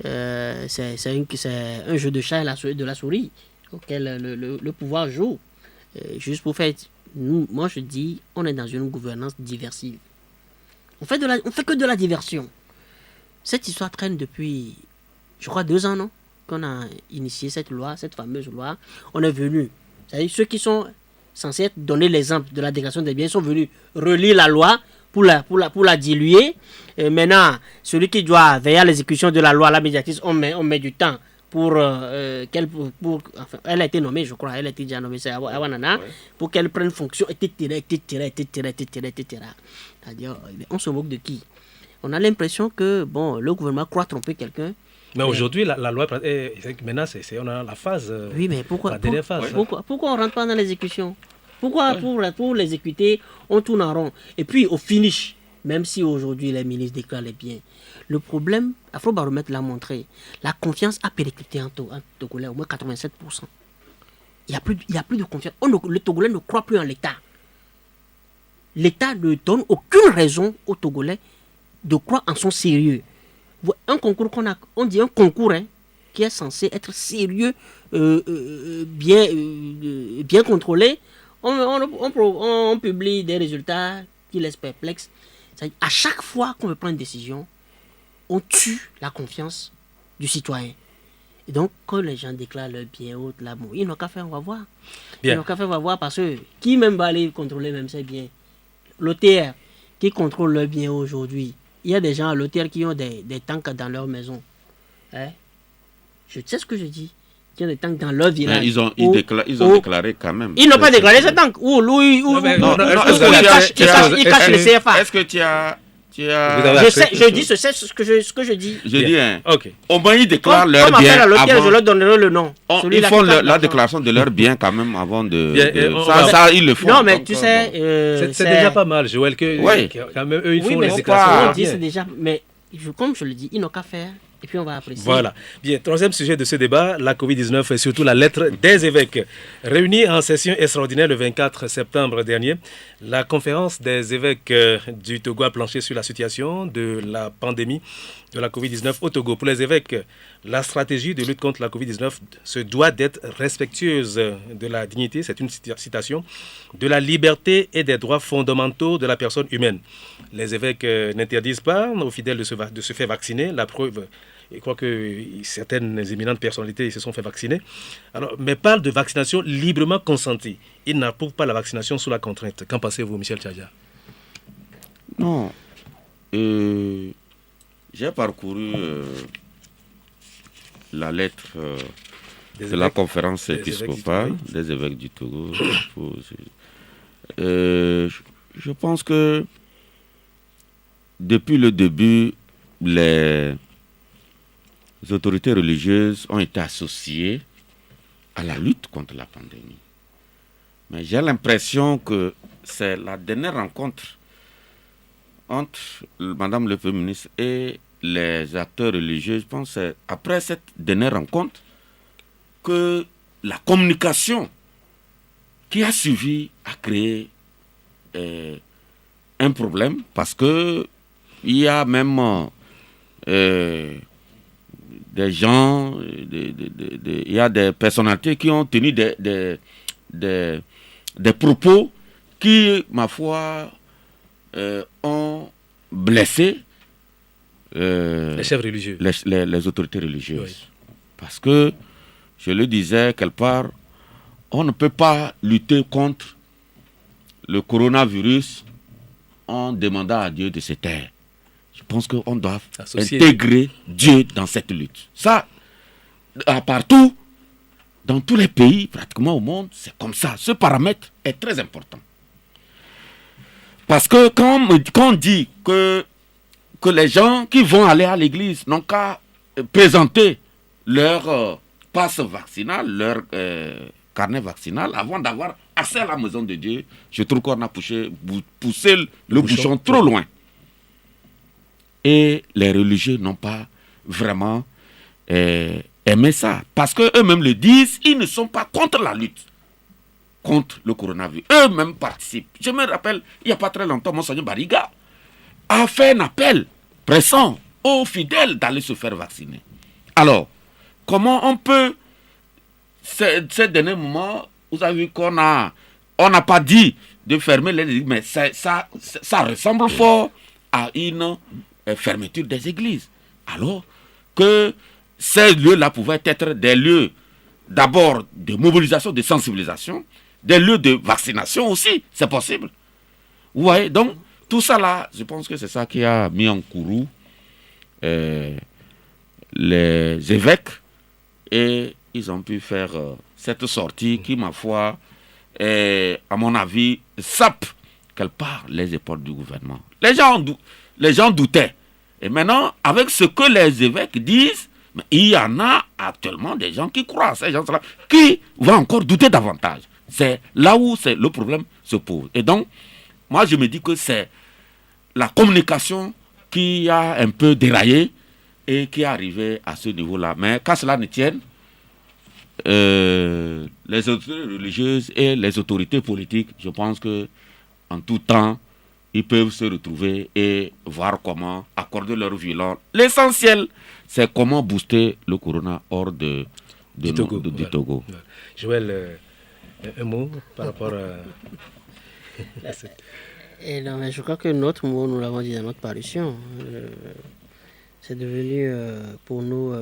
[SPEAKER 3] un jeu de chat et de la souris auquel le pouvoir joue. Juste pour faire... moi je dis, on est dans une gouvernance diversive. On fait que de la diversion. Cette histoire traîne depuis, je crois, 2 ans, non? Qu'on a initié cette loi, cette fameuse loi. On est venu, c'est-à-dire ceux qui sont censés donner l'exemple de la déclaration des biens sont venus relire la loi pour la diluer. Et maintenant, celui qui doit veiller à l'exécution de la loi, la médiatrice, on met du temps elle a été nommée, je crois, elle a été déjà nommée, c'est Awanana, pour qu'elle prenne fonction, etc. C'est-à-dire, on se moque de qui? On a l'impression que, bon, le gouvernement croit tromper quelqu'un.
[SPEAKER 1] Mais aujourd'hui, la loi, maintenant, on a la phase,
[SPEAKER 3] oui, mais pourquoi,
[SPEAKER 1] la dernière phase.
[SPEAKER 3] Pourquoi on ne rentre pas dans l'exécution? Pourquoi pour l'exécuter, on tourne en rond? Et puis, au finish, même si aujourd'hui les ministres déclarent les biens, le problème, Afrobaromètre l'a montré, la confiance a périclité en Togolais, au moins 87%. Il n'y a plus de confiance. Le Togolais ne croit plus en l'État. L'État ne donne aucune raison aux Togolais de croire en son sérieux. Un concours on dit un concours qui est censé être sérieux, bien contrôlé. On publie des résultats qui laissent perplexes. À chaque fois qu'on veut prendre une décision, on tue la confiance du citoyen. Et donc, quand les gens déclarent leur bien haut, l'amour, ils n'ont qu'à faire, on va voir. Bien. Ils n'ont qu'à faire, on va voir, parce que qui même va aller contrôler même ses biens? L'OTR, qui contrôle leurs biens aujourd'hui. Il y a des gens à l'OTR qui ont des tanks dans leur maison. Je sais ce que je dis. Qui ont des tanks dans leur village.
[SPEAKER 2] Ils ont déclaré quand même.
[SPEAKER 3] Ils n'ont pas déclaré ces tanks. Ils cachent le CFA.
[SPEAKER 2] Est-ce que tu as...
[SPEAKER 3] Je sais ce que je dis.
[SPEAKER 2] Je dis, au moins ils déclarent leur bien
[SPEAKER 3] avant. Je leur donnerai le nom.
[SPEAKER 2] Ils font la déclaration de leur bien quand même avant de... Ça, ils le font.
[SPEAKER 3] Non, mais tu sais...
[SPEAKER 1] c'est déjà pas mal, Joël, que quand même eux, ils font les déclarations.
[SPEAKER 3] C'est déjà... Mais comme je le dis, ils n'ont qu'à faire. Et puis on va apprécier.
[SPEAKER 1] Voilà. Bien, troisième sujet de ce débat, la Covid-19 et surtout la lettre des évêques. Réunis en session extraordinaire le 24 septembre dernier, la conférence des évêques du Togo a planché sur la situation de la pandémie de la Covid-19 au Togo. Pour les évêques, la stratégie de lutte contre la Covid-19 se doit d'être respectueuse de la dignité, c'est une citation, de la liberté et des droits fondamentaux de la personne humaine. Les évêques n'interdisent pas aux fidèles de se faire vacciner. La preuve, je crois que certaines éminentes personnalités se sont fait vacciner. Alors, mais parlent de vaccination librement consentie. Ils n'approuvent pas la vaccination sous la contrainte. Qu'en pensez-vous, Michel Tchadja?
[SPEAKER 2] Non. J'ai parcouru la lettre de la conférence épiscopale des évêques du Togo. Je pense que depuis le début, les autorités religieuses ont été associées à la lutte contre la pandémie. Mais j'ai l'impression que c'est la dernière rencontre entre Madame le Premier ministre et les acteurs religieux. Je pense que c'est après cette dernière rencontre que la communication qui a suivi a créé un problème, parce que il y a même des gens, il y a des personnalités qui ont tenu des propos qui, ma foi, ont blessé
[SPEAKER 1] les chefs religieux,
[SPEAKER 2] les autorités religieuses.
[SPEAKER 1] Oui.
[SPEAKER 2] Parce que, je le disais quelque part, on ne peut pas lutter contre le coronavirus en demandant à Dieu de se taire. Je pense qu'on doit intégrer Dieu dans cette lutte. Ça, partout, dans tous les pays, pratiquement au monde, c'est comme ça. Ce paramètre est très important. Parce que quand on dit que les gens qui vont aller à l'église n'ont qu'à présenter leur passe vaccinal, leur carnet vaccinal, avant d'avoir accès à la maison de Dieu, je trouve qu'on a poussé le bouchon trop loin. Et les religieux n'ont pas vraiment aimé ça. Parce qu'eux-mêmes le disent, ils ne sont pas contre la lutte contre le coronavirus. Eux-mêmes participent. Je me rappelle, il n'y a pas très longtemps, Monseigneur Bariga a fait un appel pressant aux fidèles d'aller se faire vacciner. Alors, comment on peut, ces derniers moments, vous avez vu on n'a pas dit de fermer les églises, mais ça ressemble fort à une fermeture des églises. Alors que ces lieux-là pouvaient être des lieux d'abord de mobilisation, de sensibilisation, des lieux de vaccination aussi, c'est possible. Vous voyez, donc tout ça là, je pense que c'est ça qui a mis en courroux les évêques, et ils ont pu faire cette sortie qui, ma foi, à mon avis, sape quelque part les épaules du gouvernement. Les gens doutaient. Et maintenant, avec ce que les évêques disent, il y en a actuellement des gens qui croient, ces gens-là, qui vont encore douter davantage. C'est là où le problème se pose. Et donc, moi, je me dis que c'est la communication qui a un peu déraillé et qui est arrivée à ce niveau-là. Mais qu'à cela ne tienne, les autorités religieuses et les autorités politiques, je pense que en tout temps, ils peuvent se retrouver et voir comment accorder leur violence. L'essentiel, c'est comment booster le corona hors du Togo.
[SPEAKER 1] Ouais. Joël, un mot par rapport à...
[SPEAKER 3] Non, mais je crois que notre mot, nous l'avons dit dans notre parution. C'est devenu, pour nous,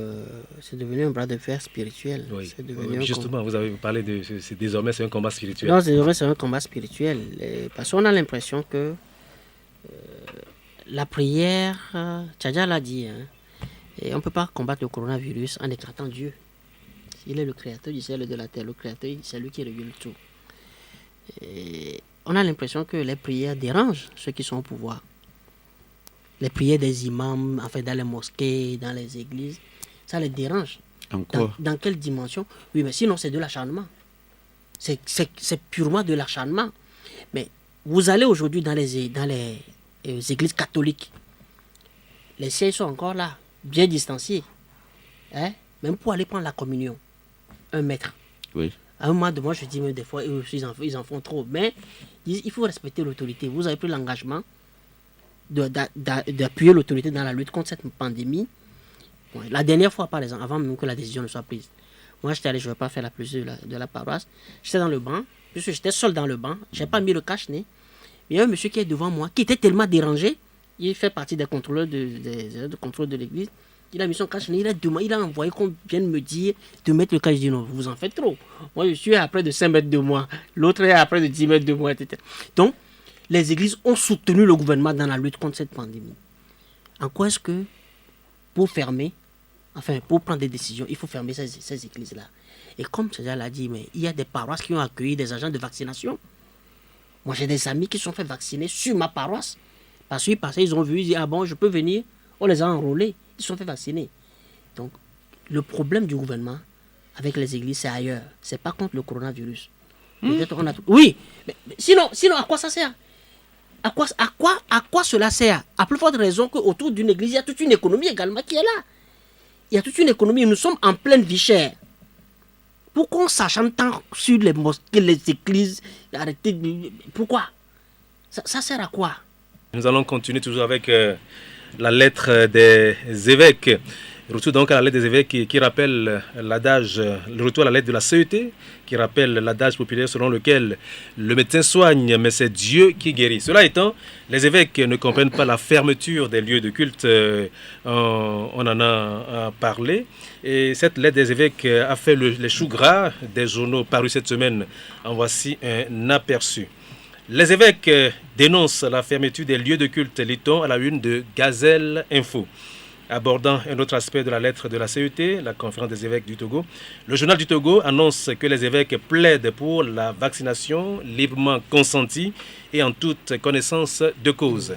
[SPEAKER 3] c'est devenu un bras de fer spirituel.
[SPEAKER 1] Oui. Justement, vous avez parlé de... désormais, c'est un combat spirituel.
[SPEAKER 3] Non, désormais, c'est un combat spirituel. Parce qu'on a l'impression que la prière, Tchadja l'a dit, et on ne peut pas combattre le coronavirus en éclatant Dieu. Il est le créateur du ciel et de la terre. Le créateur, c'est lui qui régule tout. Et on a l'impression que les prières dérangent ceux qui sont au pouvoir. Les prières des imams, enfin dans les mosquées, dans les églises, ça les dérange. Dans quelle dimension? Oui, mais sinon c'est de l'acharnement. C'est purement de l'acharnement. Mais vous allez aujourd'hui dans les églises catholiques, les sièges sont encore là, bien distanciés. Hein? Même pour aller prendre la communion, 1 mètre.
[SPEAKER 2] Oui.
[SPEAKER 3] À un moment de moi, je dis, mais des fois, ils en font trop. Mais il faut respecter l'autorité. Vous avez pris l'engagement d'appuyer l'autorité dans la lutte contre cette pandémie. Bon, la dernière fois, par exemple, avant même que la décision ne soit prise, moi, j'étais allé, je ne vais pas faire la plus de la paroisse. J'étais dans le banc, puisque j'étais seul dans le banc. Je n'ai pas mis le cache-nez. Il y a un monsieur qui est devant moi, qui était tellement dérangé. Il fait partie des contrôleurs de contrôle de l'église. Il a mis son cache-nez. Il a envoyé qu'on vienne me dire de mettre le cache. Je dis non, vous en faites trop. Moi, je suis à près de 5 mètres de moi. L'autre est à près de 10 mètres de moi, etc. Donc, les églises ont soutenu le gouvernement dans la lutte contre cette pandémie. En quoi est-ce que, pour prendre des décisions, il faut fermer ces églises-là? Et comme César l'a dit, mais il y a des paroisses qui ont accueilli des agents de vaccination. Moi, j'ai des amis qui se sont fait vacciner sur ma paroisse. Parce qu'ils ont vu, ils disent, ah bon, je peux venir. On les a enrôlés. Ils se sont fait vacciner. Donc, le problème du gouvernement avec les églises, c'est ailleurs. C'est pas contre le coronavirus. Peut-être on a tout... Oui, mais sinon, à quoi ça sert? À quoi cela sert? À plus forte raison qu'autour d'une église, il y a toute une économie également qui est là. Il y a toute une économie. Nous sommes en pleine vie chère. Pourquoi on s'achante tant sur les mosquées, les églises? Arrêtez. Pourquoi? Ça sert à quoi?
[SPEAKER 1] Nous allons continuer toujours avec la lettre des évêques. Retour donc à la lettre des évêques qui rappelle l'adage, le retour à la lettre de la CET, qui rappelle l'adage populaire selon lequel le médecin soigne, mais c'est Dieu qui guérit. Cela étant, les évêques ne comprennent pas la fermeture des lieux de culte. On en a parlé. Et cette lettre des évêques a fait les choux gras des journaux parus cette semaine. En voici un aperçu. Les évêques dénoncent la fermeture des lieux de culte, lit-on à la une de Gazelle Info. Abordant un autre aspect de la lettre de la CET, la conférence des évêques du Togo, le journal du Togo annonce que les évêques plaident pour la vaccination librement consentie et en toute connaissance de cause.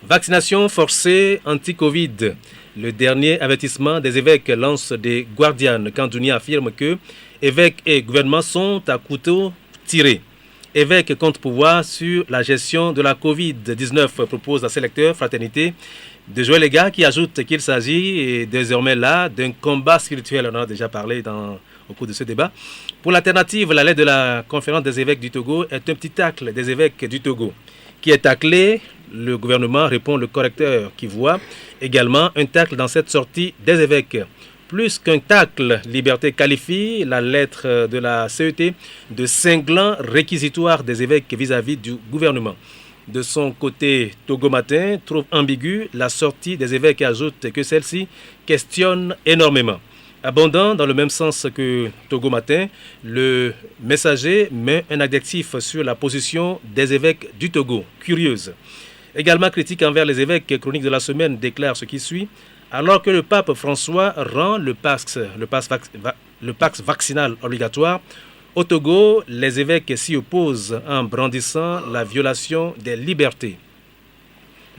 [SPEAKER 1] Vaccination forcée anti-Covid. Le dernier avertissement des évêques lance des Guardianes quand Dunia affirme que évêques et gouvernement sont à couteau tiré. Évêque compte pouvoir sur la gestion de la Covid-19, propose à ses lecteurs Fraternité de Joël Lega, qui ajoute qu'il s'agit désormais là d'un combat spirituel. On en a déjà parlé au cours de ce débat. Pour l'alternative, la lettre de la conférence des évêques du Togo est un petit tacle des évêques du Togo. Qui est taclé? Le gouvernement, répond le correcteur qui voit. Également un tacle dans cette sortie des évêques. Plus qu'un tacle, Liberté qualifie la lettre de la CET de cinglant réquisitoire des évêques vis-à-vis du gouvernement. De son côté, Togo Matin trouve ambiguë la sortie des évêques et ajoute que celle-ci questionne énormément. Abondant dans le même sens que Togo Matin, le Messager met un adjectif sur la position des évêques du Togo, curieuse. Également critique envers les évêques, Chronique de la semaine déclare ce qui suit. Alors que le pape François rend le pax vaccinal obligatoire, au Togo, les évêques s'y opposent en brandissant la violation des libertés.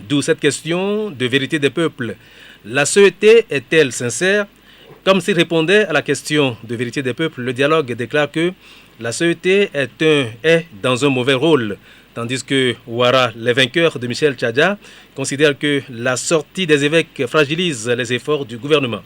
[SPEAKER 1] D'où cette question de vérité des peuples. La CET est-elle sincère? Comme s'il répondait à la question de vérité des peuples, le dialogue déclare que la CET est dans un mauvais rôle. Tandis que Ouara, les vainqueurs de Michel Tchadja, considère que la sortie des évêques fragilise les efforts du gouvernement.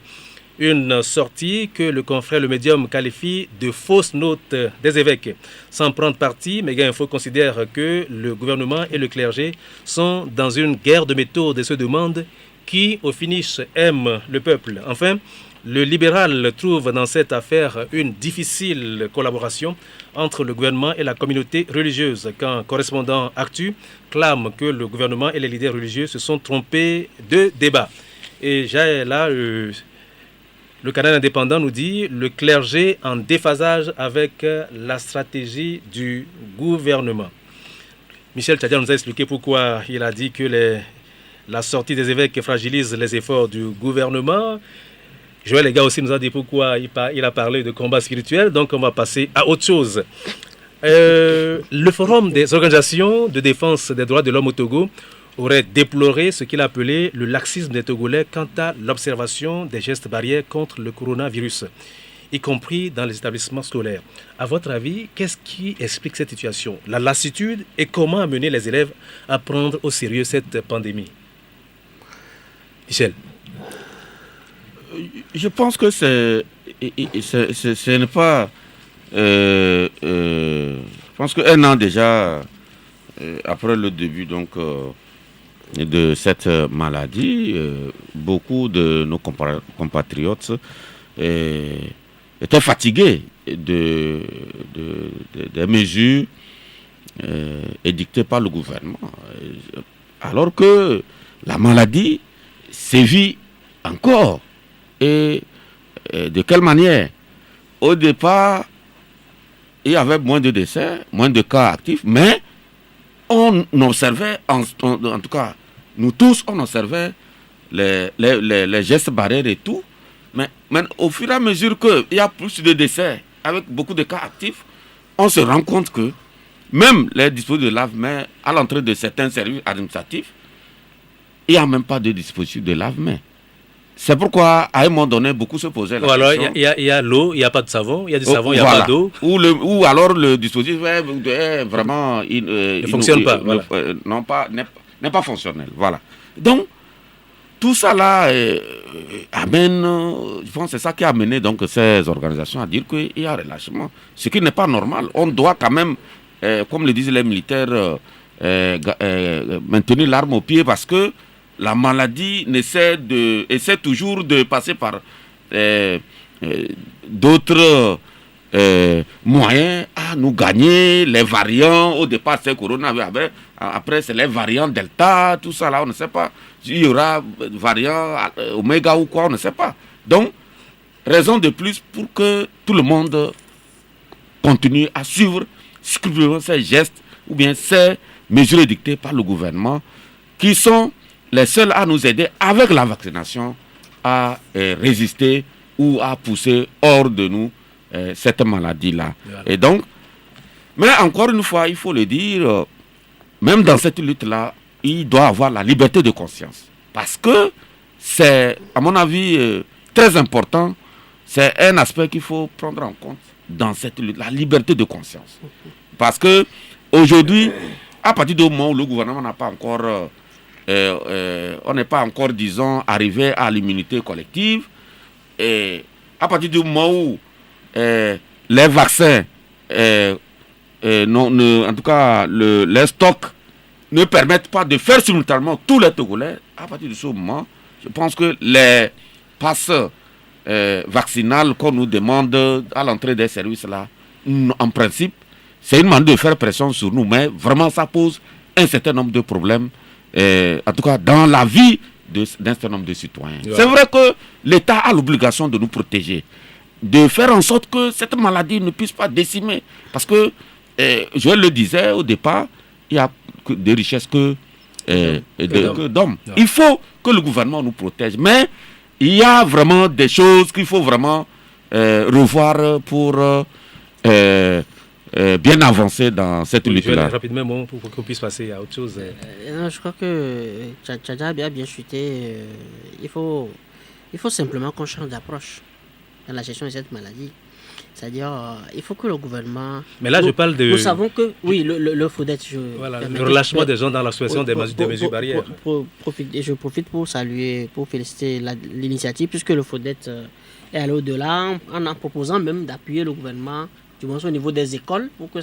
[SPEAKER 1] Une sortie que le confrère Le Médium qualifie de fausse note des évêques. Sans prendre parti, Méga Info considère que le gouvernement et le clergé sont dans une guerre de méthode et se demandent qui, au finish, aime le peuple. Enfin, le libéral trouve dans cette affaire une difficile collaboration entre le gouvernement et la communauté religieuse, quand correspondant Actu clame que le gouvernement et les leaders religieux se sont trompés de débat. Et j'ai là, le canal indépendant nous dit le clergé en déphasage avec la stratégie du gouvernement. Michel Tchadja nous a expliqué pourquoi il a dit que la sortie des évêques fragilise les efforts du gouvernement. Joël Lega aussi nous a dit pourquoi il a parlé de combat spirituel, donc on va passer à autre chose. Le Forum des organisations de défense des droits de l'homme au Togo aurait déploré ce qu'il a appelé le laxisme des Togolais quant à l'observation des gestes barrières contre le coronavirus, y compris dans les établissements scolaires. À votre avis, qu'est-ce qui explique cette situation? La lassitude et comment amener les élèves à prendre au sérieux cette pandémie? Michel.
[SPEAKER 2] Je pense que ce n'est pas... je pense qu'un an déjà, après le début de cette maladie, beaucoup de nos compatriotes étaient fatigués des mesures édictées par le gouvernement. Alors que la maladie sévit encore. Et de quelle manière? Au départ, il y avait moins de décès, moins de cas actifs, mais on observait, en tout cas, nous tous, on observait les gestes barrières et tout. Mais au fur et à mesure qu'il y a plus de décès, avec beaucoup de cas actifs, on se rend compte que même les dispositifs de lave-mains à l'entrée de certains services administratifs, il n'y a même pas de dispositif de lave-mains. C'est pourquoi, à un moment donné, beaucoup se posaient la question.
[SPEAKER 1] Alors, il y a l'eau, il n'y a pas de savon, il y a du savon, il n'y a pas d'eau.
[SPEAKER 2] Ou alors le dispositif est vraiment...
[SPEAKER 1] ne fonctionne pas.
[SPEAKER 2] N'est pas fonctionnel. Voilà. Donc, tout ça là amène... je pense que c'est ça qui a amené donc, ces organisations à dire qu'il y a relâchement. Ce qui n'est pas normal. On doit quand même, comme le disent les militaires, maintenir l'arme au pied parce que la maladie essaie toujours de passer par d'autres moyens à nous gagner. Les variants, au départ c'est Corona, après c'est les variants Delta, tout ça là, on ne sait pas. Il y aura variant Oméga ou quoi, on ne sait pas. Donc, raison de plus pour que tout le monde continue à suivre scrupuleusement ces gestes ou bien ces mesures édictées par le gouvernement qui sont les seuls à nous aider avec la vaccination à résister ou à pousser hors de nous cette maladie-là. Voilà. Et donc, mais encore une fois, il faut le dire, même dans cette lutte-là, il doit avoir la liberté de conscience. Parce que c'est, à mon avis, très important. C'est un aspect qu'il faut prendre en compte dans cette lutte, la liberté de conscience. Parce que aujourd'hui, à partir du moment où le gouvernement n'a pas encore... on n'est pas encore, disons, arrivé à l'immunité collective. Et à partir du moment où les vaccins, en tout cas, les stocks ne permettent pas de faire simultanément tous les Togolais, à partir de ce moment, je pense que les passes vaccinales qu'on nous demande à l'entrée des services là, en principe, c'est une manière de faire pression sur nous, mais vraiment ça pose un certain nombre de problèmes. En tout cas dans la vie d'un certain nombre de citoyens. Ouais. C'est vrai que l'État a l'obligation de nous protéger, de faire en sorte que cette maladie ne puisse pas décimer. Parce que, je le disais au départ, il y a des richesses que d'hommes. Ouais. Il faut que le gouvernement nous protège. Mais il y a vraiment des choses qu'il faut vraiment revoir pour... bien avancé dans cette lutte-là.
[SPEAKER 1] Rapidement, pour qu'on puisse passer à autre chose.
[SPEAKER 3] Non, je crois que Tchadja a bien chuté. Il faut simplement qu'on change d'approche dans la gestion de cette maladie. C'est-à-dire, il faut que le gouvernement...
[SPEAKER 1] Mais là, je parle de...
[SPEAKER 3] Nous savons que, oui, le FODET...
[SPEAKER 1] Voilà, le relâchement des gens dans la situation des mesures barrières.
[SPEAKER 3] Je profite pour saluer, pour féliciter l'initiative, puisque le FODET est allé au-delà, en proposant même d'appuyer le gouvernement, du moins au niveau des écoles, pour que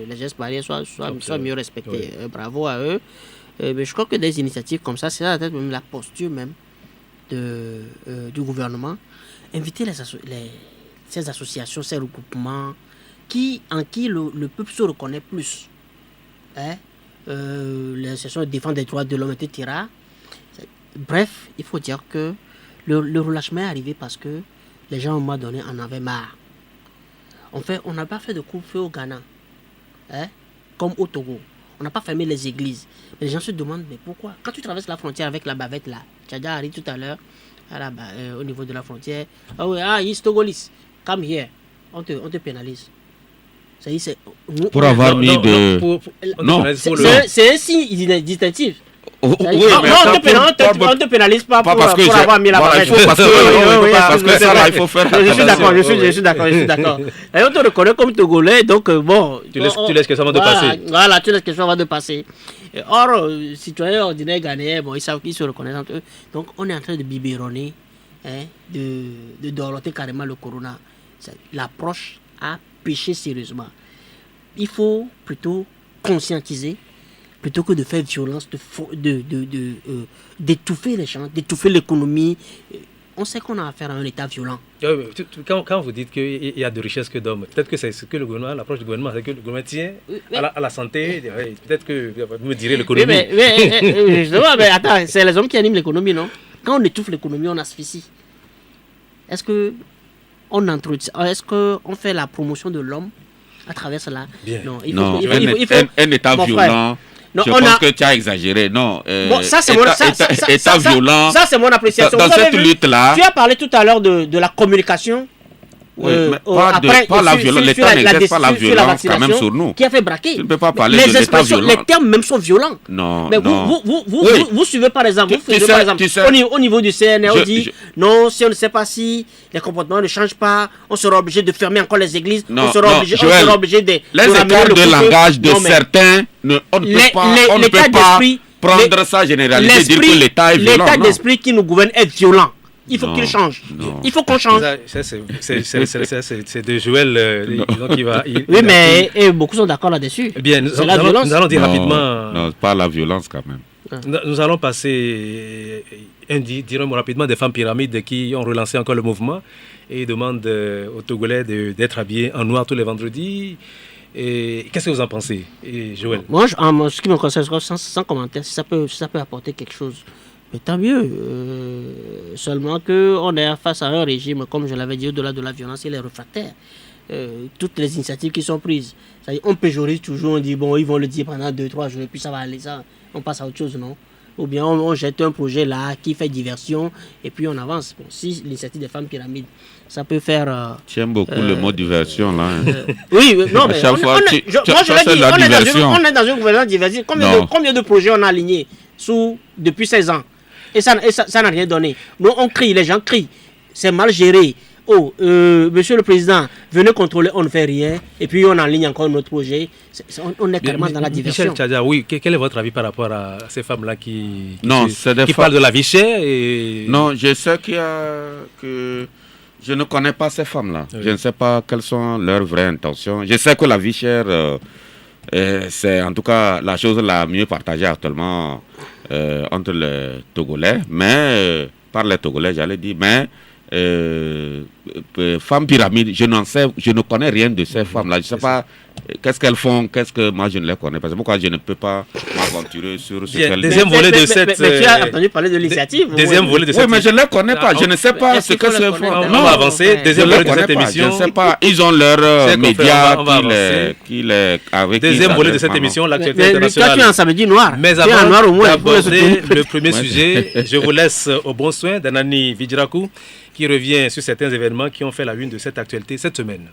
[SPEAKER 3] les gestes barrières soient mieux respectés. Oui. Bravo à eux. Mais je crois que des initiatives comme ça, c'est peut-être même la posture même du gouvernement. Inviter ces associations, ces regroupements, en qui le peuple se reconnaît plus. Les associations de défense des droits de l'homme, etc. Bref, il faut dire que le relâchement est arrivé parce que les gens, à un moment donné, en avaient marre. On n'a pas fait de couvre-feu au Ghana, comme au Togo. On n'a pas fermé les églises. Mais les gens se demandent, mais pourquoi? Quand tu traverses la frontière avec la bavette là, Tchadja arrive tout à l'heure, au niveau de la frontière, he's Togolese, come here, on te pénalise.
[SPEAKER 2] Pour avoir mis de...
[SPEAKER 3] Non, c'est un signe distinctif.
[SPEAKER 2] Oui,
[SPEAKER 3] Non,
[SPEAKER 2] mais
[SPEAKER 3] on ne te pénalise pas pour avoir mis la barrette.
[SPEAKER 2] Parce que ça, là, il faut faire.
[SPEAKER 3] Je suis d'accord. Et on te reconnaît comme Togolais, donc bon.
[SPEAKER 1] Tu laisses quelque chose avant de passer.
[SPEAKER 3] Voilà, tu laisses quelque chose avant de passer. Or, citoyens ordinaires ghanéens, bon, ils savent qu'ils se reconnaissent entre eux. Donc, on est en train de biberonner, de dorloter carrément le corona. L'approche a péché sérieusement. Il faut plutôt conscientiser, plutôt que de faire violence, d'étouffer les gens, d'étouffer l'économie. On sait qu'on a affaire à un État violent.
[SPEAKER 1] Quand vous dites qu'il y a de richesses que d'hommes, peut-être que c'est ce que le gouvernement, l'approche du gouvernement, c'est que le gouvernement tient à la santé. Peut-être que vous me direz l'économie.
[SPEAKER 3] Mais justement, mais attends, c'est les hommes qui animent l'économie, non? Quand on étouffe l'économie, on asphyxie. Est-ce qu'on fait la promotion de l'homme à travers cela?
[SPEAKER 1] Bien.
[SPEAKER 3] Non,
[SPEAKER 2] un État violent.
[SPEAKER 3] Non,
[SPEAKER 2] je pense que tu as exagéré. Non,
[SPEAKER 3] ça, c'est
[SPEAKER 2] État violent.
[SPEAKER 3] Ça, c'est mon appréciation.
[SPEAKER 2] Dans cette lutte-là.
[SPEAKER 3] Tu as parlé tout à l'heure de la communication.
[SPEAKER 2] Pas la violence. L'État n'exerce pas la violence quand même sur nous.
[SPEAKER 3] Qui a fait braquer.
[SPEAKER 2] Tu ne peux pas parler de l'État violent.
[SPEAKER 3] Les termes même sont violents.
[SPEAKER 2] Non,
[SPEAKER 3] mais vous suivez par exemple. Au niveau du CNR, on dit non, si on ne sait pas si les comportements ne changent pas, on sera obligé de fermer encore les églises. On sera obligé de.
[SPEAKER 2] Les écarts de langage de certains, on ne peut pas prendre ça généralisé, dire que l'État est violent.
[SPEAKER 3] L'état d'esprit qui nous gouverne est violent. Il faut qu'il change. Il faut qu'on change.
[SPEAKER 1] C'est de Joël qui va.
[SPEAKER 3] Oui, mais beaucoup sont d'accord là-dessus.
[SPEAKER 1] Bien, nous allons dire rapidement.
[SPEAKER 2] Non, pas la violence quand même.
[SPEAKER 1] Nous allons passer, dirons rapidement, des femmes pyramides qui ont relancé encore le mouvement et demandent aux Togolais d'être habillés en noir tous les vendredis. Qu'est-ce que vous en pensez, Joël?
[SPEAKER 3] Moi, en ce qui me concerne, sans commentaire, si ça peut apporter quelque chose. Mais tant mieux. Seulement qu'on est face à un régime, comme je l'avais dit, au-delà de la violence, il est réfractaire. Toutes les initiatives qui sont prises, on péjorise toujours, on dit bon, ils vont le dire pendant 2-3 jours, et puis ça va aller, ça, on passe à autre chose, non? Ou bien on jette un projet là qui fait diversion, et puis on avance. Bon, si l'initiative des femmes pyramides, ça peut faire.
[SPEAKER 2] J'aime beaucoup le mot diversion là.
[SPEAKER 3] Oui, non, mais on est dans une gouvernement diversifiée. Combien de projets on a alignés depuis 16 ans? Et ça n'a rien donné. Nous, on crie, les gens crient. C'est mal géré. Monsieur le Président, venez contrôler, on ne fait rien. Et puis on enligne encore notre projet. On est carrément dans la diversion.
[SPEAKER 1] Michel Tchadja, oui, quel est votre avis par rapport à ces femmes-là qui parlent de la vie chère
[SPEAKER 2] Non, je sais que je ne connais pas ces femmes-là. Oui. Je ne sais pas quelles sont leurs vraies intentions. Je sais que la vie chère, c'est en tout cas la chose la mieux partagée actuellement entre les Togolais, mais par les Togolais, j'allais dire, mais femmes pyramides, je ne connais rien de ces femmes-là. Je ne sais pas qu'est-ce qu'elles font, qu'est-ce que moi je ne les connais pas. C'est pourquoi je ne peux pas m'aventurer sur ce qu'elles font.
[SPEAKER 1] Deuxième volet de cette.
[SPEAKER 3] Mais tu as entendu parler de l'initiative.
[SPEAKER 1] Deuxième volet de cette.
[SPEAKER 2] Oui, mais je ne les connais pas. Je ne sais pas ce que c'est.
[SPEAKER 1] On va avancer. Deuxième volet de cette émission.
[SPEAKER 2] Je ne sais pas. Ils ont leurs médias
[SPEAKER 1] Deuxième volet de cette émission, l'actualité internationale.
[SPEAKER 3] Mais toi, tu es en samedi noir.
[SPEAKER 1] Mais avant d'aborder le premier sujet, je vous laisse au bon soin d'Anani Vidjirakou, qui revient sur certains événements qui ont fait la une de cette actualité cette semaine.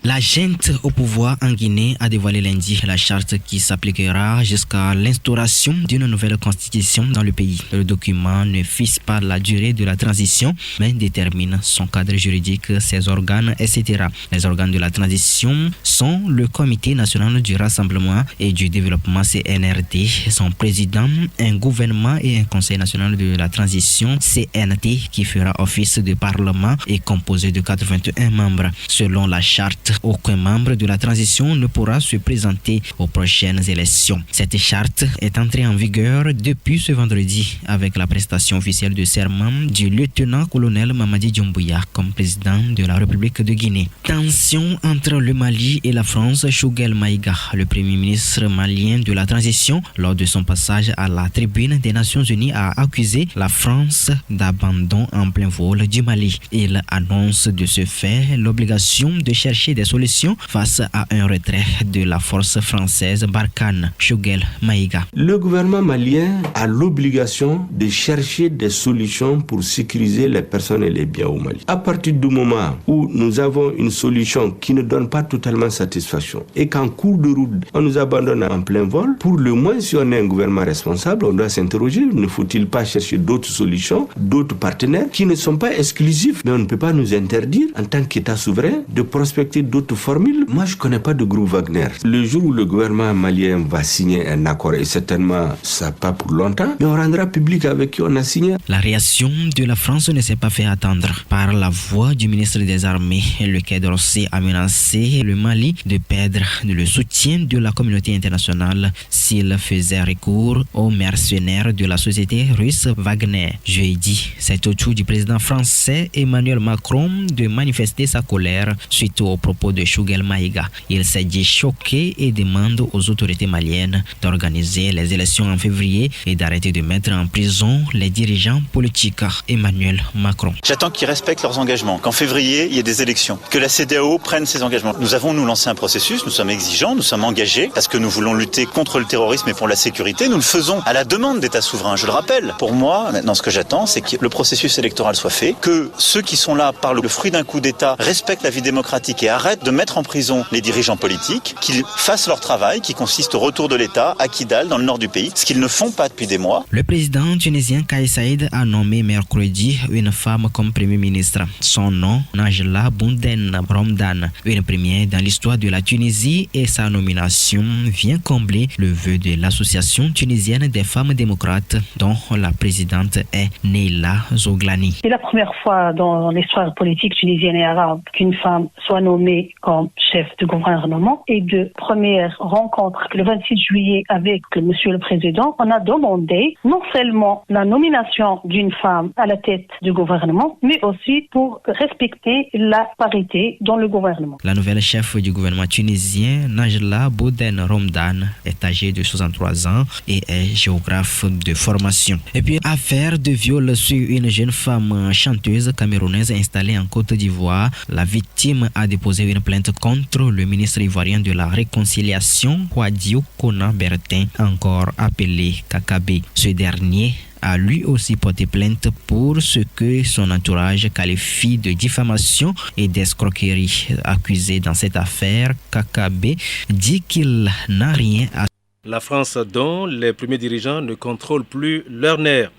[SPEAKER 9] La junte au pouvoir en Guinée a dévoilé lundi la charte qui s'appliquera jusqu'à l'instauration d'une nouvelle constitution dans le pays. Le document ne fixe pas la durée de la transition, mais détermine son cadre juridique, ses organes, etc. Les organes de la transition sont le Comité national du rassemblement et du développement CNRD, son président, un gouvernement et un conseil national de la transition CNT qui fera office de parlement et composé de 81 membres. Selon la charte, aucun membre de la transition ne pourra se présenter aux prochaines élections. Cette charte est entrée en vigueur depuis ce vendredi avec la prestation officielle de serment du lieutenant-colonel Mamadi Doumbouya comme président de la République de Guinée. Tension entre le Mali et la France. Choguel Maïga, le premier ministre malien de la transition, lors de son passage à la tribune des Nations Unies, a accusé la France d'abandon en plein vol du Mali. Il annonce de ce fait l'obligation de chercher des des solutions face à un retrait de la force française Barkhane. Choguel Maïga.
[SPEAKER 10] Le gouvernement malien a l'obligation de chercher des solutions pour sécuriser les personnes et les biens au Mali. À partir du moment où nous avons une solution qui ne donne pas totalement satisfaction et qu'en cours de route, on nous abandonne en plein vol, pour le moins, si on est un gouvernement responsable, on doit s'interroger, ne faut-il pas chercher d'autres solutions, d'autres partenaires qui ne sont pas exclusifs, mais on ne peut pas nous interdire, en tant qu'État souverain, de prospecter d'autres formules. Moi, je ne connais pas de groupe Wagner. Le jour où le gouvernement malien va signer un accord, et certainement, ça pas pour longtemps, mais on rendra public avec qui on a signé.
[SPEAKER 9] La réaction de la France ne s'est pas fait attendre. Par la voix du ministre des Armées, le Quai d'Orsay a menacé le Mali de perdre le soutien de la communauté internationale s'il faisait recours aux mercenaires de la société russe Wagner. Jeudi, c'est au tour du président français Emmanuel Macron de manifester sa colère suite aux propos de Choguel Maïga. Il s'est dit choqué et demande aux autorités maliennes d'organiser les élections en février et d'arrêter de mettre en prison les dirigeants politiques. Emmanuel Macron.
[SPEAKER 11] J'attends qu'ils respectent leurs engagements, qu'en février, il y ait des élections, que la CEDEAO prenne ses engagements. Nous avons, lancé un processus, nous sommes exigeants, nous sommes engagés, parce que nous voulons lutter contre le terrorisme et pour la sécurité. Nous le faisons à la demande d'États souverains, je le rappelle. Pour moi, maintenant, ce que j'attends, c'est que le processus électoral soit fait, que ceux qui sont là par le fruit d'un coup d'État respectent la vie démocratique et arrêtent de mettre en prison les dirigeants politiques, qu'ils fassent leur travail, qui consiste au retour de l'État à Kidal, dans le nord du pays, ce qu'ils ne font pas depuis des mois.
[SPEAKER 9] Le président tunisien Kais Saïed a nommé mercredi une femme comme premier ministre. Son nom, Najla Bouden Romdan, une première dans l'histoire de la Tunisie, et sa nomination vient combler le vœu de l'association tunisienne des femmes démocrates dont la présidente est Neila Zoglani.
[SPEAKER 12] C'est la première fois dans l'histoire politique tunisienne et arabe qu'une femme soit nommée comme chef de gouvernement, et de première rencontre le 26 juillet avec monsieur le président, on a demandé non seulement la nomination d'une femme à la tête du gouvernement, mais aussi pour respecter la parité dans le gouvernement.
[SPEAKER 9] La nouvelle chef du gouvernement tunisien, Najla Bouden Romdan, est âgée de 63 ans et est géographe de formation. Et puis, affaire de viol sur une jeune femme chanteuse camerounaise installée en Côte d'Ivoire. La victime a déposé une plainte contre le ministre ivoirien de la Réconciliation, Kouadio Kona Bertin, encore appelé Kakabe. Ce dernier a lui aussi porté plainte pour ce que son entourage qualifie de diffamation et d'escroquerie. Accusé dans cette affaire, Kakabe dit qu'il n'a rien à...
[SPEAKER 1] La France, dont les premiers dirigeants ne contrôlent plus leur nerf.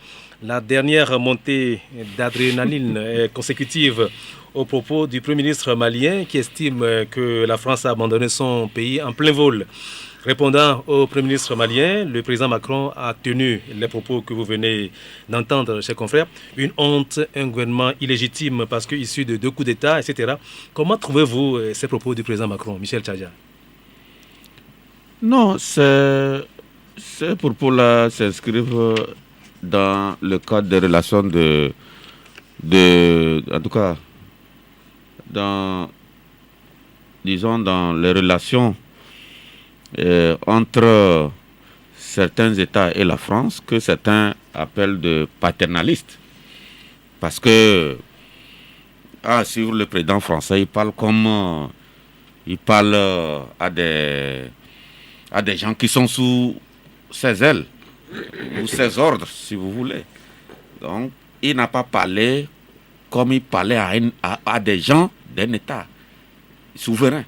[SPEAKER 1] La dernière montée d'adrénaline est consécutive aux propos du Premier ministre malien qui estime que la France a abandonné son pays en plein vol. Répondant au Premier ministre malien, le président Macron a tenu les propos que vous venez d'entendre, chers confrères. Une honte, un gouvernement illégitime parce qu'issu de 2 coups d'État, etc. Comment trouvez-vous ces propos du président Macron, Michel Tchadja?
[SPEAKER 2] Non, ces propos-là s'inscrivent dans le cadre des relations en tout cas, dans les relations entre certains États et la France, que certains appellent de paternalistes. Parce que sur le président français, il parle à des gens qui sont sous ses ailes, ou ses ordres, si vous voulez. Donc, il n'a pas parlé comme il parlait à des gens d'un État souverain.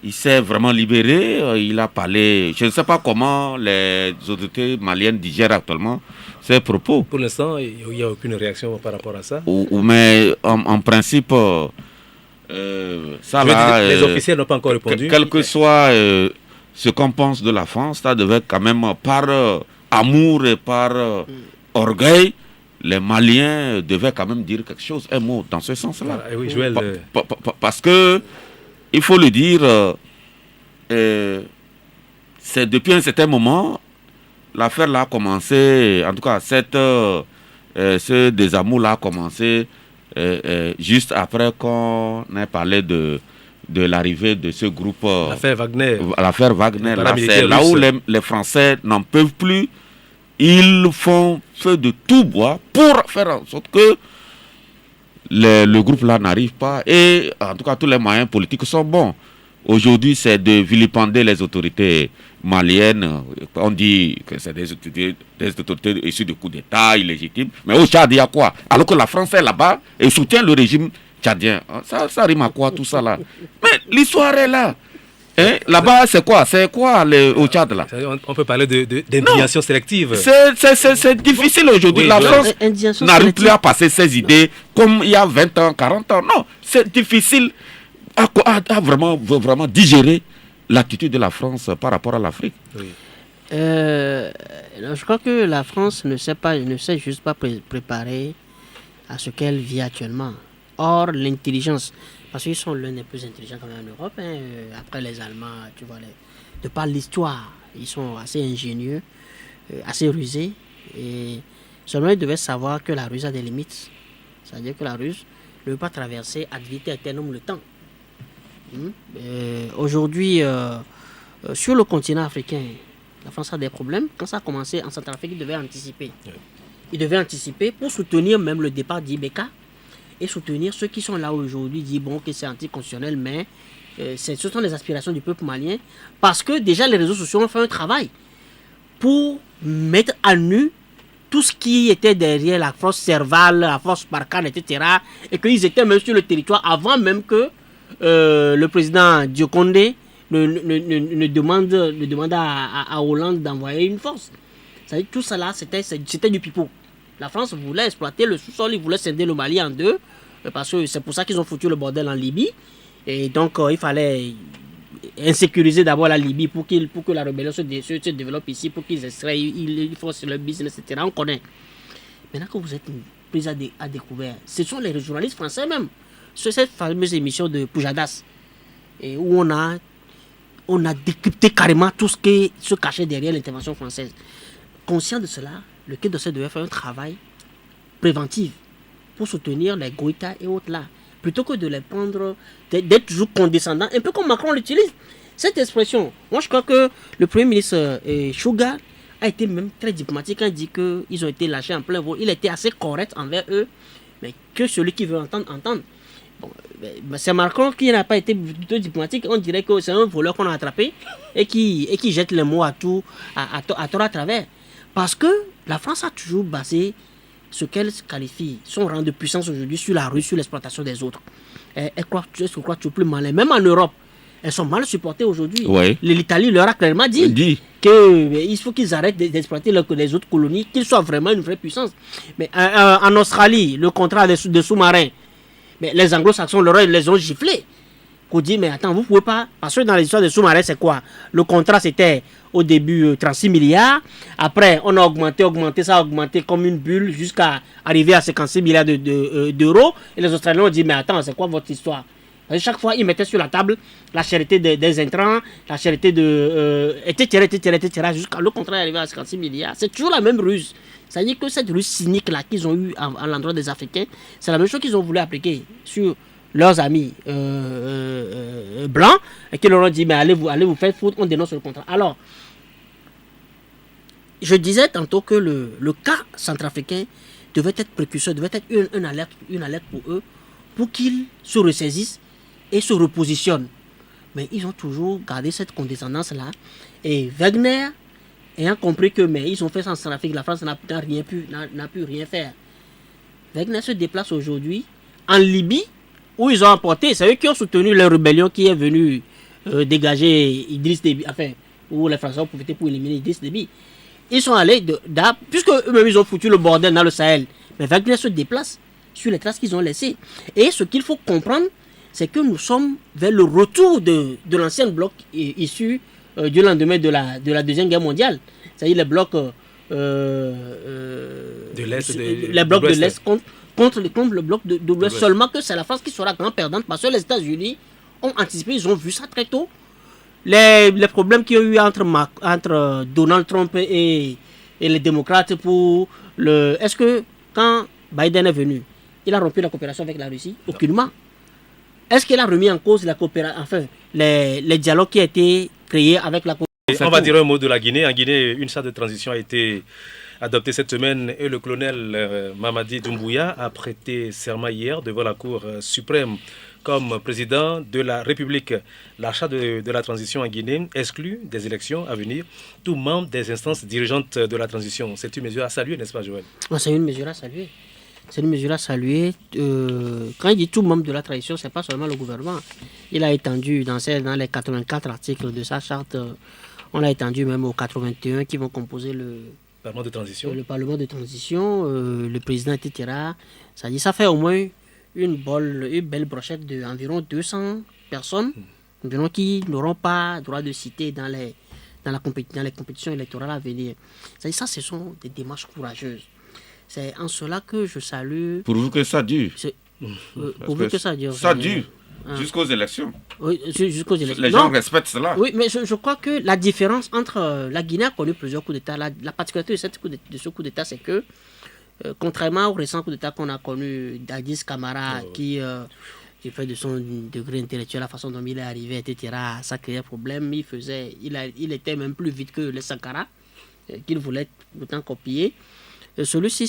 [SPEAKER 2] Il s'est vraiment libéré, il a parlé... Je ne sais pas comment les autorités maliennes digèrent actuellement ces propos.
[SPEAKER 1] Pour l'instant, il n'y a aucune réaction par rapport à ça.
[SPEAKER 2] Mais en principe,
[SPEAKER 1] les officiels n'ont pas encore répondu.
[SPEAKER 2] Quel que soit ce qu'on pense de la France, ça devait quand même, par amour et par orgueil, les Maliens devaient quand même dire quelque chose, un mot dans ce sens-là.
[SPEAKER 1] Ah, oui, Joël,
[SPEAKER 2] parce que il faut le dire, c'est depuis un certain moment, l'affaire là a commencé, en tout cas, ce désamour là a commencé juste après qu'on ait parlé de l'arrivée de ce groupe.
[SPEAKER 1] L'affaire Wagner.
[SPEAKER 2] L'affaire Wagner, là, c'est là où les Français n'en peuvent plus. Ils font feu de tout bois pour faire en sorte que le groupe là n'arrive pas. Et en tout cas, tous les moyens politiques sont bons. Aujourd'hui, c'est de vilipender les autorités maliennes. On dit que c'est des autorités issues de coups d'État illégitimes. Mais au Tchad, il y a quoi? Alors que la France est là-bas et soutient le régime tchadien. Ça rime à quoi tout ça là? Mais l'histoire est là. Hein? Là-bas, c'est quoi? Au Tchad là?
[SPEAKER 1] On peut parler d'indignation sélective.
[SPEAKER 2] C'est difficile aujourd'hui.
[SPEAKER 1] Oui,
[SPEAKER 2] la France n'arrive plus à passer ses idées comme il y a 20 ans, 40 ans. Non, c'est difficile à vraiment digérer l'attitude de la France par rapport à l'Afrique.
[SPEAKER 1] Oui.
[SPEAKER 3] Je crois que la France ne sait juste pas préparer à ce qu'elle vit actuellement. Or, l'intelligence, parce qu'ils sont l'un des plus intelligents quand même en Europe, après les Allemands, tu vois, de par l'histoire, ils sont assez ingénieux, assez rusés, et seulement ils devaient savoir que la ruse a des limites. C'est-à-dire que la ruse ne peut pas traverser ad vitam aeternum le temps. Aujourd'hui, sur le continent africain, la France a des problèmes. Quand ça a commencé en Centrafrique, ils devaient anticiper. Ils devaient anticiper pour soutenir même le départ d'Ibeka et soutenir ceux qui sont là aujourd'hui, disent bon que c'est anticonstitutionnel, mais ce sont les aspirations du peuple malien, parce que déjà les réseaux sociaux ont fait un travail pour mettre à nu tout ce qui était derrière la force Serval, la force Barkhane, etc. Et qu'ils étaient même sur le territoire avant même que le président Diokonde ne demande à Hollande d'envoyer une force. C'est-à-dire tout ça là, c'était du pipeau. La France voulait exploiter le sous-sol, ils voulaient scinder le Mali en deux, parce que c'est pour ça qu'ils ont foutu le bordel en Libye. Et donc il fallait insécuriser d'abord la Libye pour que la rébellion se développe ici, pour qu'ils extraient, ils fassent leur business, etc. On connaît. Maintenant que vous êtes pris à découvert, ce sont les journalistes français même, sur cette fameuse émission de Pujadas, où on a décrypté carrément tout ce qui se cachait derrière l'intervention française. Conscient de cela, le Quai d'Orsay devait faire un travail préventif pour soutenir les Goïta et autres là, plutôt que de les prendre, d'être toujours condescendants, un peu comme Macron l'utilise. Cette expression, moi je crois que le Premier ministre Chouga a été même très diplomatique quand il dit qu'ils ont été lâchés en plein vol. Il était assez correct envers eux, mais que celui qui veut entendre. Bon, c'est Macron qui n'a pas été plutôt diplomatique. On dirait que c'est un voleur qu'on a attrapé et qui jette les mots à tort à travers. Parce que la France a toujours basé ce qu'elle qualifie, son rang de puissance aujourd'hui, sur la rue, sur l'exploitation des autres. Elle croit toujours plus malin. Même en Europe, elles sont mal supportées aujourd'hui.
[SPEAKER 2] Ouais.
[SPEAKER 3] L'Italie leur a clairement dit qu'il faut qu'ils arrêtent d'exploiter les autres colonies, qu'ils soient vraiment une vraie puissance. Mais en Australie, le contrat de sous-marins, mais les anglo-saxons les ont giflés. Qu'on dit, mais attends, vous ne pouvez pas. Parce que dans l'histoire des sous-marins, c'est quoi? Le contrat, c'était au début 36 milliards. Après, on a augmenté, ça a augmenté comme une bulle jusqu'à arriver à 56 milliards d'euros. Et les Australiens ont dit, mais attends, c'est quoi votre histoire? Chaque fois, ils mettaient sur la table la charité des intrants, la charité etc. Jusqu'à le contrat est arrivé à 56 milliards. C'est toujours la même ruse. C'est-à-dire que cette ruse cynique-là qu'ils ont eue à l'endroit des Africains, c'est la même chose qu'ils ont voulu appliquer sur leurs amis blancs, et qui leur ont dit, mais allez vous faire foutre, on dénonce le contrat. Alors, je disais tantôt que le cas centrafricain devait être précurseur, devait être une alerte pour eux, pour qu'ils se ressaisissent et se repositionnent. Mais ils ont toujours gardé cette condescendance-là. Et Wagner, ayant compris que mais ils ont fait ça en Centrafrique, la France n'a pu rien faire. Wagner se déplace aujourd'hui en Libye, où ils ont emporté, c'est eux qui ont soutenu la rébellion qui est venue dégager Idriss Déby, enfin, où les Français ont profité pour éliminer Idriss Déby. Ils sont allés, puisque eux-mêmes ils ont foutu le bordel dans le Sahel, mais Wagner se déplace sur les traces qu'ils ont laissées. Et ce qu'il faut comprendre, c'est que nous sommes vers le retour de l'ancien bloc issu du lendemain de la Deuxième Guerre mondiale. C'est-à-dire les blocs
[SPEAKER 1] de l'Est,
[SPEAKER 3] les blocs de l'Est contre le bloc de l'Ouest. Seulement que c'est la France qui sera grande perdante, parce que les États-Unis ont anticipé, ils ont vu ça très tôt. Les problèmes qu'il y a eu entre Donald Trump et les démocrates pour le... Est-ce que quand Biden est venu, il a rompu la coopération avec la Russie? Aucunement. Est-ce qu'il a remis en cause la coopération, enfin, les dialogues qui ont été créés avec la
[SPEAKER 1] On va dire un mot de la Guinée. En Guinée, une charte de transition a été adoptée cette semaine et le colonel Mamadi Doumbouya a prêté serment hier devant la Cour suprême comme président de la République. La charte de la transition en Guinée exclut des élections à venir tout membre des instances dirigeantes de la transition. C'est une mesure à saluer, n'est-ce pas, Joël?
[SPEAKER 3] C'est une mesure à saluer. C'est une mesure à saluer. Quand il dit tout membre de la transition, ce n'est pas seulement le gouvernement. Il a étendu dans les 84 articles de sa charte, on l'a étendu même aux 81 qui vont composer le
[SPEAKER 1] Parlement de transition.
[SPEAKER 3] Le Parlement de transition, le président, etc. Ça dit, ça fait au moins une belle brochette d'environ 200 personnes environ qui n'auront pas droit de citer dans les compétitions électorales à venir. Ça, ce sont des démarches courageuses. C'est en cela que je salue...
[SPEAKER 2] Pourvu que ça dure.
[SPEAKER 3] Pourvu que ça dure.
[SPEAKER 2] Ça dure jusqu'aux élections.
[SPEAKER 3] Oui, jusqu'aux élections.
[SPEAKER 2] Les gens respectent cela.
[SPEAKER 3] Oui, mais je crois que la différence entre... La Guinée a connu plusieurs coups d'État. La particularité de ce coup d'État, c'est que, contrairement au récent coup d'État qu'on a connu d'Addis Camara, qui fait de son degré intellectuel, la façon dont il est arrivé, etc., ça créait problème. Il était même plus vite que les Sankara, qu'il voulait autant copier. Celui-ci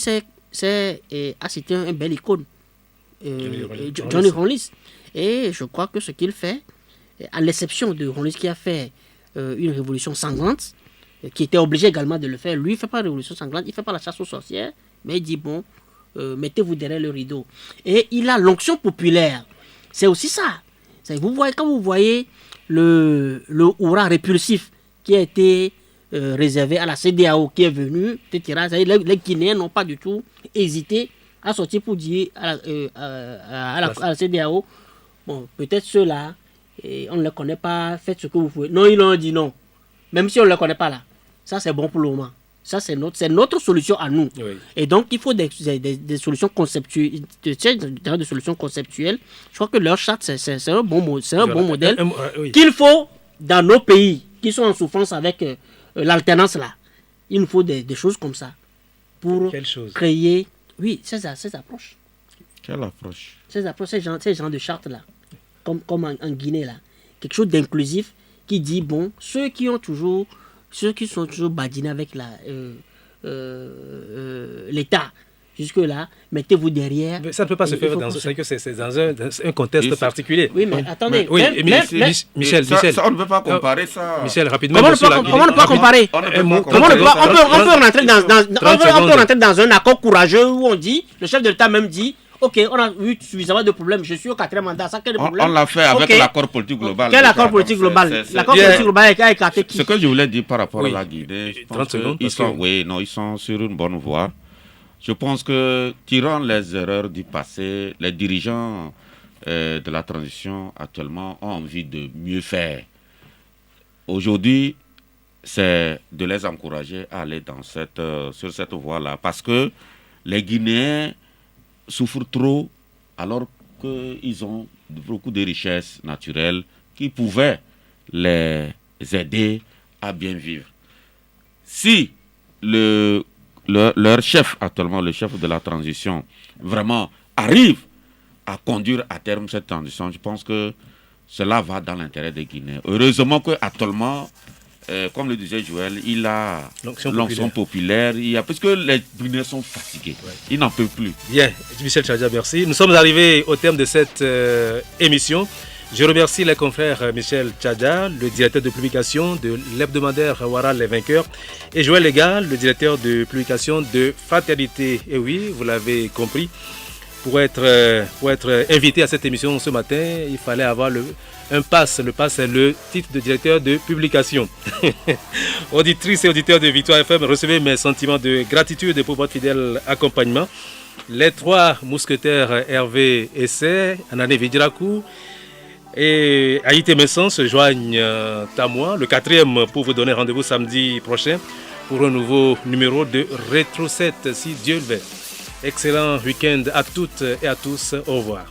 [SPEAKER 3] a cité un bel icône, Johnny Rawlings. Et je crois que ce qu'il fait, à l'exception de Rawlings qui a fait une révolution sanglante, qui était obligé également de le faire, lui il ne fait pas de révolution sanglante, il ne fait pas la chasse aux sorcières, mais il dit bon, mettez-vous derrière le rideau. Et il a l'onction populaire. C'est aussi ça. Quand vous voyez le hurrah répulsif qui a été réservé à la CEDEAO qui est venue, etc. Les Guinéens n'ont pas du tout hésité à sortir pour dire à la CEDEAO, bon, peut-être ceux-là, on ne les connaît pas, faites ce que vous pouvez. Non, ils ont dit non. Même si on ne les connaît pas là. Ça, c'est bon pour le moment. Ça, c'est notre solution à nous. Oui. Et donc, il faut des solutions conceptuelles. Des solutions conceptuelles. Je crois que leur charte, c'est un bon modèle qu'il faut dans nos pays qui sont en souffrance avec l'alternance là. Il nous faut des choses comme ça pour créer, ces approches.
[SPEAKER 2] Quelle approche?
[SPEAKER 3] Ces approches, ces genres de chartes là, comme en Guinée là, quelque chose d'inclusif qui dit bon, ceux qui sont toujours badinés avec l'État jusque-là, mettez-vous derrière.
[SPEAKER 1] Mais ça ne peut pas se faire dans un contexte particulier.
[SPEAKER 3] Oui, mais attendez.
[SPEAKER 1] Michel,
[SPEAKER 2] on ne peut pas comparer ça.
[SPEAKER 1] Michel, rapidement.
[SPEAKER 3] Comment on ne peut pas comparer? On peut rentrer dans un accord courageux où on dit, le chef de l'État même dit, ok, on a eu suffisamment de problèmes, je suis au 4e mandat, ça quel problème?
[SPEAKER 2] On l'a fait avec l'accord politique global.
[SPEAKER 3] Quel accord politique global? L'accord politique global a écarté qui?
[SPEAKER 2] Ce que je voulais dire par rapport à la Guinée, je pense ils sont sur une bonne voie. Je pense que, tirant les erreurs du passé, les dirigeants de la transition actuellement ont envie de mieux faire. Aujourd'hui, c'est de les encourager à aller sur cette voie-là. Parce que les Guinéens souffrent trop alors qu'ils ont beaucoup de richesses naturelles qui pouvaient les aider à bien vivre. Si leur chef actuellement, le chef de la transition, vraiment arrive à conduire à terme cette transition, je pense que cela va dans l'intérêt des Guinéens. Heureusement qu'actuellement, comme le disait Joël, il a l'onction populaire, parce que les Guinéens sont fatigués, ils n'en peuvent plus.
[SPEAKER 1] Bien, Michel Tchadja, merci. Nous sommes arrivés au terme de cette émission. Je remercie les confrères Michel Tchadja, le directeur de publication de l'hebdomadaire Ouara Les Vainqueurs, et Joël Lega, le directeur de publication de Fraternité. Et oui, vous l'avez compris, pour être invité à cette émission ce matin, il fallait avoir un pass. Le pass, c'est le titre de directeur de publication. Auditrices et auditeurs de Victoire FM, recevez mes sentiments de gratitude pour votre fidèle accompagnement. Les 3 mousquetaires Hervé Essay, Anané Vidirakou et Haïté Messon se joignent à moi, le 4e, pour vous donner rendez-vous samedi prochain pour un nouveau numéro de Rétro 7, si Dieu le veut. Excellent week-end à toutes et à tous. Au revoir.